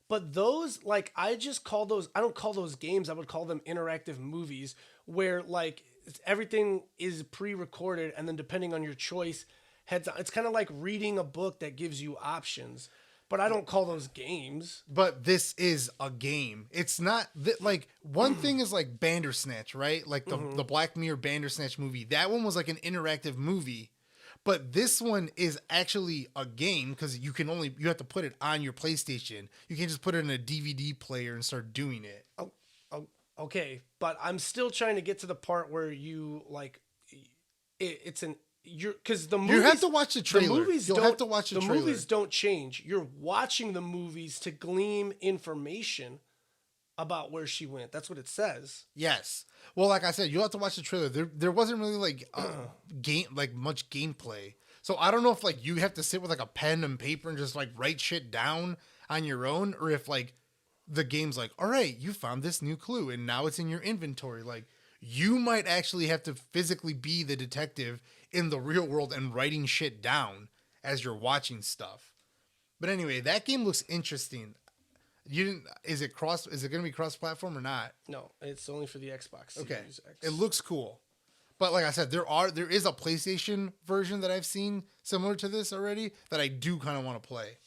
But those, like, I just call those, I don't call those games, I would call them interactive movies where, like, everything is pre recorded and then depending on your choice, it's kind of like reading a book that gives you options. But I don't call those games. But this is a game. It's not like one thing is like Bandersnatch, right? Like the Black Mirror Bandersnatch movie. That one was like an interactive movie. But this one is actually a game because you have to put it on your PlayStation. You can't just put it in a DVD player and start doing it. Oh, okay. But I'm still trying to get to the part where you, like, because the movies, You have to watch the trailer. The movies You'll don't, have to watch the trailer. movies don't change. You're watching the movies to glean information about where she went. That's what it says. Yes. Well, like I said, you'll have to watch the trailer. There wasn't really like much gameplay. So I don't know if like you have to sit with like a pen and paper and just like write shit down on your own, or if like the game's like, all right, you found this new clue and now it's in your inventory. Like you might actually have to physically be the detective in the real world and writing shit down as you're watching stuff. But anyway, that game looks interesting. Is it going to be cross platform or not? No, it's only for the Xbox Series Okay. X. It looks cool. But like I said, there is a PlayStation version that I've seen similar to this already that I do kind of want to play.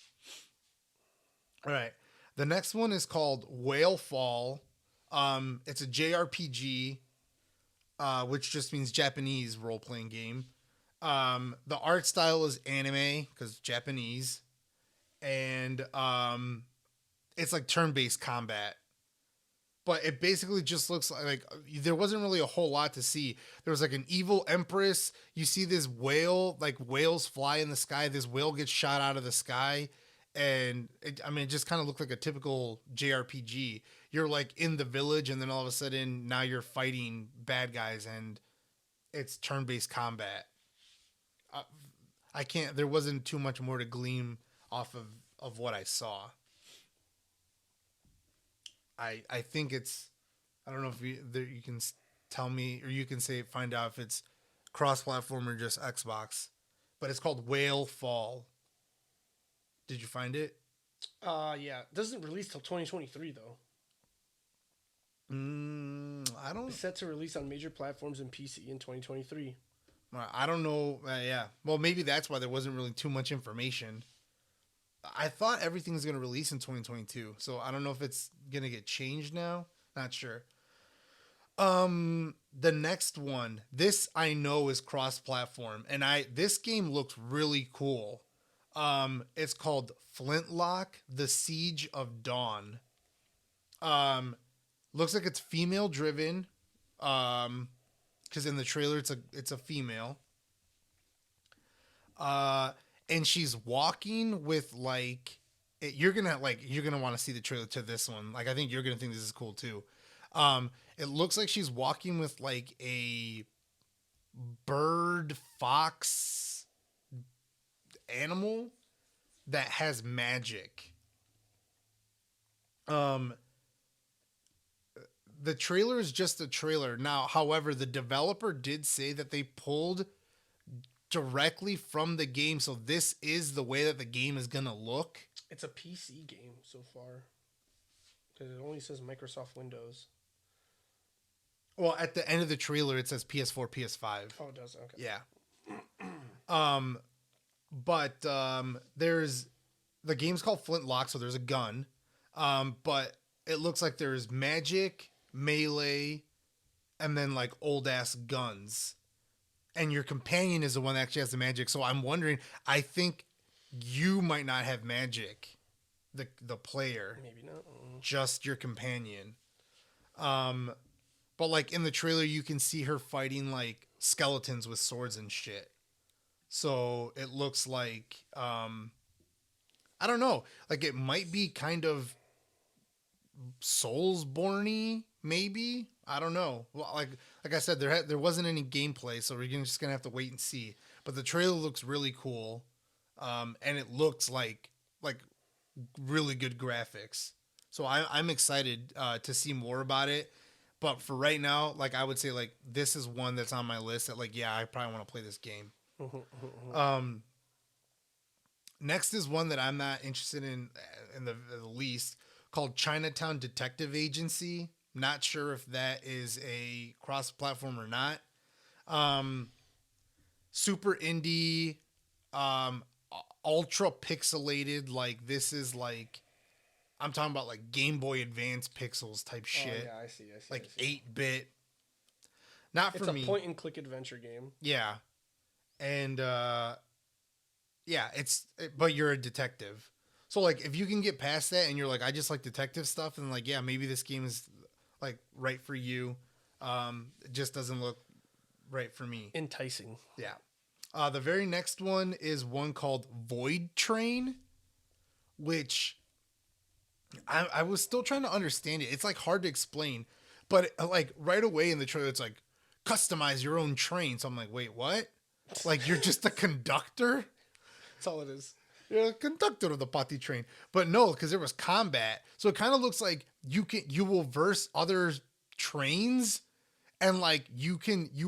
All right. The next one is called Whale Fall. It's a JRPG, which just means Japanese role-playing game. The art style is anime because Japanese. And it's like turn-based combat. But it basically just looks like there wasn't really a whole lot to see. There was like an evil empress. You see this whale, like whales fly in the sky. This whale gets shot out of the sky. And it just kind of looked like a typical JRPG. You're like in the village and then all of a sudden now you're fighting bad guys and it's turn-based combat. There wasn't too much more to glean off of what I saw. I think it's, I don't know if you can tell me, or you can find out if it's cross-platform or just Xbox, but it's called Whale Fall. Did you find it? Yeah. It doesn't release till 2023 though. I don't. It's set to release on major platforms and PC in 2023. I don't know. Yeah. Well, maybe that's why there wasn't really too much information. I thought everything's going to release in 2022, so I don't know if it's going to get changed now. Not sure. The next one, this I know is cross-platform, and this game looks really cool. It's called Flintlock: The Siege of Dawn. Looks like it's female-driven. Because in the trailer it's a female. and she's walking with like you're gonna want to see the trailer to this one. Like I think you're gonna think this is cool too. It looks like she's walking with like a bird fox animal that has magic. The trailer is just a trailer. Now, however, the developer did say that they pulled directly from the game, so this is the way that the game is gonna look. It's a PC game so far. Because it only says Microsoft Windows. Well, at the end of the trailer, it says PS4, PS5. Oh, it does? Okay. Yeah. There's the game's called Flintlock, so there's a gun. But it looks like there's magic, melee, and then like old ass guns. And your companion is the one that actually has the magic. So I'm wondering, I think you might not have magic, the player. Maybe not. Just your companion. But like in the trailer, you can see her fighting like skeletons with swords and shit. So it looks like, I don't know, like it might be kind of Soulsborne-y, maybe. I don't know. Well, like I said, there wasn't any gameplay, so we're just gonna have to wait and see. But the trailer looks really cool, and it looks like really good graphics. So I'm excited to see more about it. But for right now, like I would say, like this is one that's on my list that like I probably want to play this game. Next is one that I'm not interested in the least, called Chinatown Detective Agency. Not sure if that is a cross-platform or not. Super indie, ultra pixelated. Like this is like, I'm talking about like Game Boy Advance pixels type shit. Oh, yeah, I see. Like 8-bit. Not for me. It's a point-and-click adventure game. Yeah. And, but you're a detective. So, like, if you can get past that and you're like, I just like detective stuff, and like, yeah, maybe this game is, like, right for you. It just doesn't look right for me. Enticing. Yeah. The very next one is one called Void Train, which I was still trying to understand it. It's, like, hard to explain. But, like, right away in the trailer, it's like, customize your own train. So I'm like, wait, what? Like, you're just a conductor? That's all it is. You're a conductor of the potty train. But no, because there was combat. So it kind of looks like you will verse other trains, and like you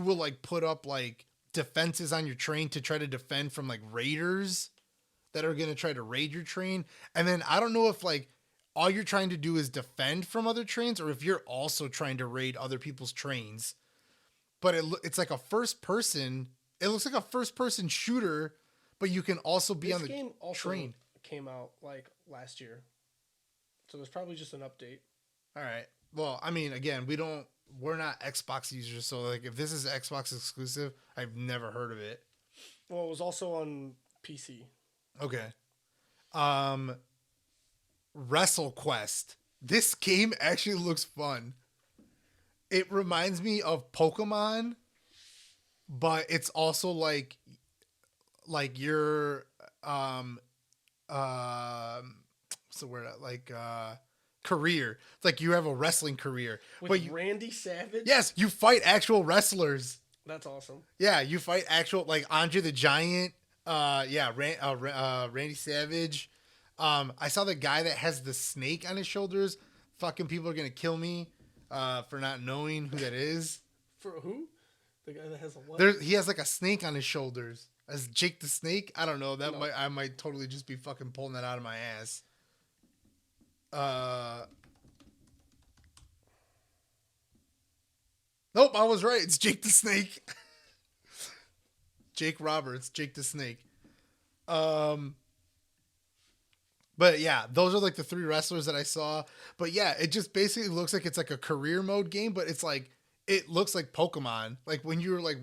will like put up like defenses on your train to try to defend from like raiders that are going to try to raid your train. And then I don't know if like all you're trying to do is defend from other trains, or if you're also trying to raid other people's trains. But it's like a first person. It looks like a first person shooter, but you can also be on the game also train. Came out like last year, so there's probably just an update. All right. Well, I mean, again, we're not Xbox users, so like if this is Xbox exclusive, I've never heard of it. Well, it was also on PC. Okay. WrestleQuest. This game actually looks fun. It reminds me of Pokemon, but it's also like your what's the word, like career. It's like you have a wrestling career. With Randy Savage? Yes, you fight actual wrestlers. That's awesome. Yeah, you fight actual, like Andre the Giant. Randy Savage. I saw the guy that has the snake on his shoulders. Fucking people are gonna kill me for not knowing who that is. For who? The guy that has a what? He has like a snake on his shoulders. As Jake the Snake? I don't know. I might totally just be fucking pulling that out of my ass. Nope, I was right. It's Jake the Snake. Jake Roberts, Jake the Snake. But yeah, those are like the 3 wrestlers that I saw. But yeah, it just basically looks like it's like a career mode game, but it's like, it looks like Pokemon. Like when you're like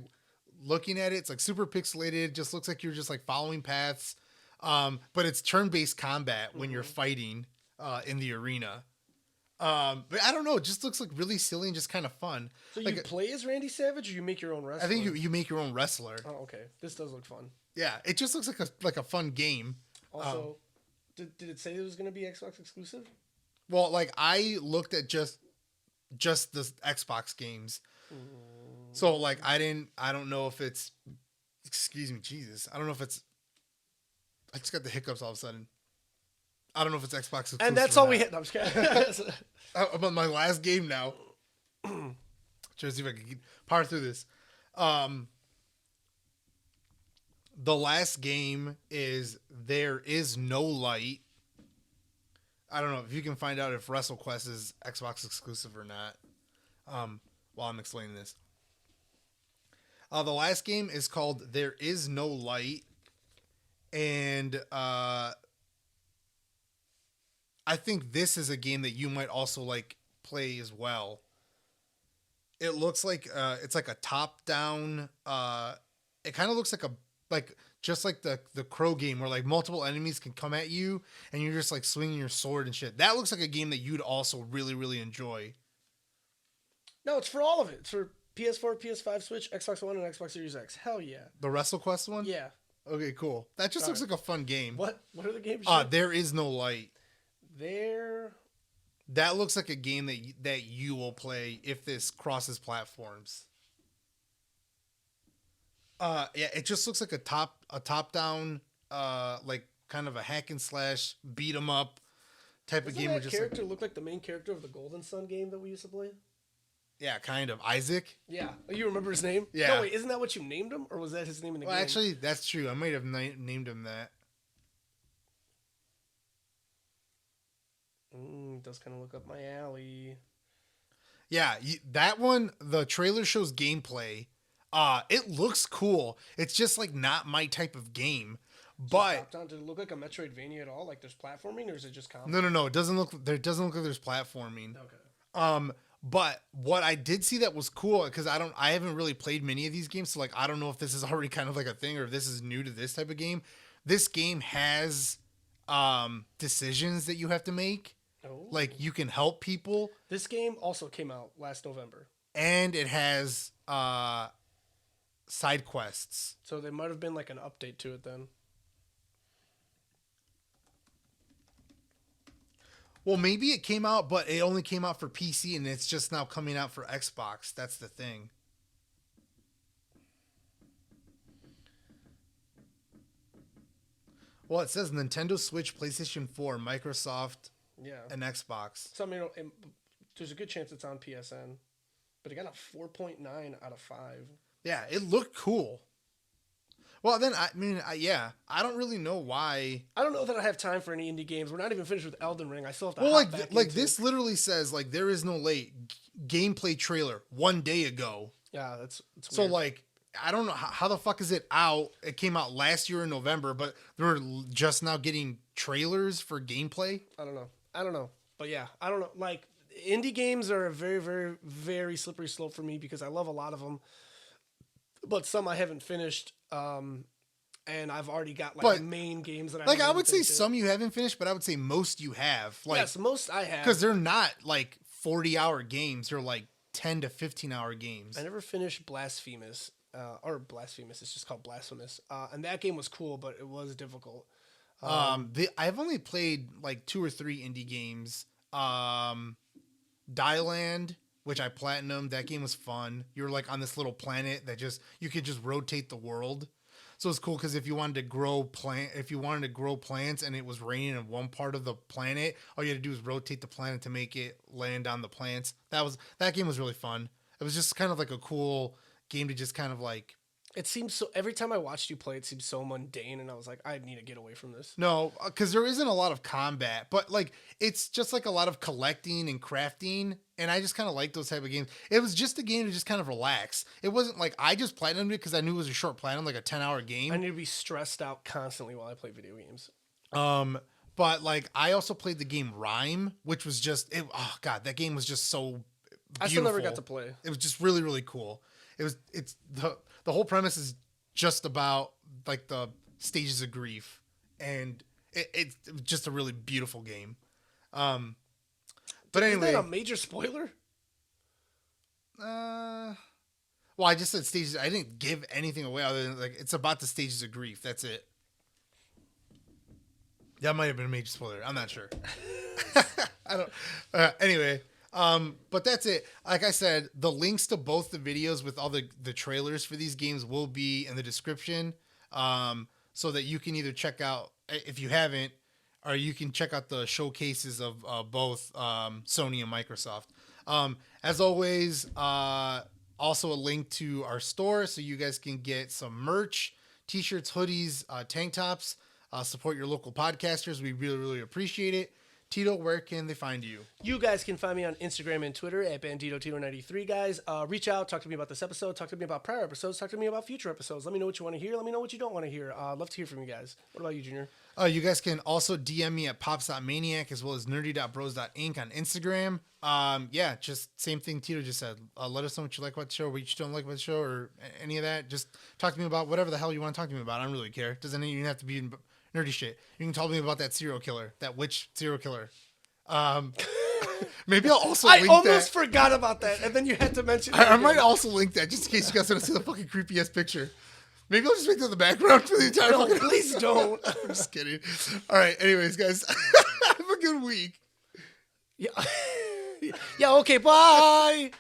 looking at it, it's like super pixelated. It just looks like you're just like following paths. But it's turn-based combat when you're fighting in the arena. But I don't know. It just looks like really silly and just kind of fun. So Like, you play as Randy Savage, or you make your own wrestler? I think you make your own wrestler. Oh, okay. This does look fun. Yeah, it just looks like a fun game. Also, did it say it was going to be Xbox exclusive? Well, like I looked at just the Xbox games. So like I don't know if it's, excuse me, Jesus. I don't know if it's, I just got the hiccups all of a sudden. I don't know if it's Xbox exclusive. And that's or all we not. hit. No, I'm just kidding. I'm on my last game now. Trying to see if I can power through this. The last game is There Is No Light. I don't know if you can find out if WrestleQuest is Xbox exclusive or not. While I'm explaining this. The last game is called There Is No Light. And I think this is a game that you might also like play as well. It looks like it's like a top-down. It kind of looks like just like the Crow game where like multiple enemies can come at you and you're just like swinging your sword and shit. That looks like a game that you'd also really really enjoy. No, it's for all of it. It's for PS4, PS5, Switch, Xbox One, and Xbox Series X. Hell yeah. The WrestleQuest one? Yeah. Okay, cool. That just looks like a fun game. What are the games? There Is No Light. There. That looks like a game that you will play if this crosses platforms. Yeah, it just looks like a top down, like kind of a hack and slash beat 'em up type of Doesn't game. that Where just character like, look like the main character of the Golden Sun game that we used to play? yeah, kind of Isaac. Yeah. Oh, you remember his name? Yeah. No, wait, isn't that what you named him? Or was that his name in the Well, game? actually, that's true. I might have named him that. Does kind of look up my alley. Yeah, that one. The trailer shows gameplay. It looks cool. It's just like not my type of game. But Does it look like a Metroidvania at all? Like there's platforming, or is it just combat? no. It doesn't look. There doesn't look like there's platforming. Okay. But what I did see that was cool because I haven't really played many of these games, so like I don't know if this is already kind of like a thing or if this is new to this type of game. This game has decisions that you have to make. Oh. Like you can help people, This game also came out last November. and it has side quests. So there might have been like an update to it then. Well, maybe it came out, but it only came out for PC, and it's just now coming out for Xbox. That's the thing. Well, it says Nintendo Switch, PlayStation 4, Microsoft, Yeah. and Xbox. So I mean, there's a good chance it's on PSN, but it got a 4.9 out of 5. Yeah, it looked cool. Well, then, yeah, I don't really know why. I don't know that I have time for any indie games. We're not even finished with Elden Ring. I still have to. Well, hop back into this literally says, like, There Is No late gameplay trailer 1 day ago. Yeah, it's So, weird. like, I don't know how the fuck is it out. It came out last year in November, but they're just now getting trailers for gameplay. I don't know. But yeah, I don't know. Like indie games are a very, very, very slippery slope for me because I love a lot of them, but some I haven't finished. And I've already got like But, main games that Like, I haven't would say finished yet. some you haven't finished, but I would say most you have. Like, Yes, most I have. because they're not like 40-hour games. They're like 10 to 15-hour games. I never finished Blasphemous, or Blasphemous. It's just called Blasphemous. And that game was cool, but it was difficult. I've only played like 2 or 3 indie games. Dyland, which I platinumed. That game was fun. You were like on this little planet that you could just rotate the world. So it's cool because if you wanted to grow plants and it was raining in one part of the planet, all you had to do was rotate the planet to make it land on the plants. That game was really fun. It was just kind of like a cool game to just kind of like. It seems so. Every time I watched you play, it seemed so mundane, and I was like, I need to get away from this. No, because there isn't a lot of combat, but like it's just like a lot of collecting and crafting, and I just kind of like those type of games. It was just a game to just kind of relax. It wasn't like I just platinumed it because I knew it was a short platinum, like a 10-hour game. I need to be stressed out constantly while I play video games. But like I also played the game Rhyme, which was just oh god, that game was just so beautiful. I still never got to play. It was just really really cool. It's the whole premise is just about like the stages of grief, and it's just a really beautiful game. But Isn't anyway, that a major spoiler? well, I just said stages. I didn't give anything away other than like it's about the stages of grief. That's it. That might have been a major spoiler. I'm not sure. I don't. Anyway, but that's it. Like I said, the links to both the videos with all the trailers for these games will be in the description, so that you can either check out if you haven't, or you can check out the showcases of both Sony and Microsoft. As always, also a link to our store so you guys can get some merch, t-shirts, hoodies, tank tops. Support your local podcasters. We really, really appreciate it. Tito, where can they find you? You guys can find me on Instagram and Twitter at BanditoTito93, guys. Reach out, talk to me about this episode, talk to me about prior episodes, talk to me about future episodes. Let me know what you want to hear. Let me know what you don't want to hear. I'd love to hear from you guys. What about you, Junior? You guys can also DM me at pops.maniac as well as nerdy.bros.inc on Instagram. Yeah, just same thing Tito just said. Let us know what you like about the show, what you don't like about the show, or any of that. Just talk to me about whatever the hell you want to talk to me about. I don't really care. Doesn't even have to be nerdy shit. You can talk to me about that serial killer, that witch serial killer. Maybe I'll also link I almost forgot about that, and then you had to mention it. I might also link that just in case you guys want to see the fucking creepy ass picture. Maybe I'll just make that the background for the entire No, fucking please don't. I'm just kidding. All right. Anyways, guys, have a good week. Yeah. Yeah, okay, bye.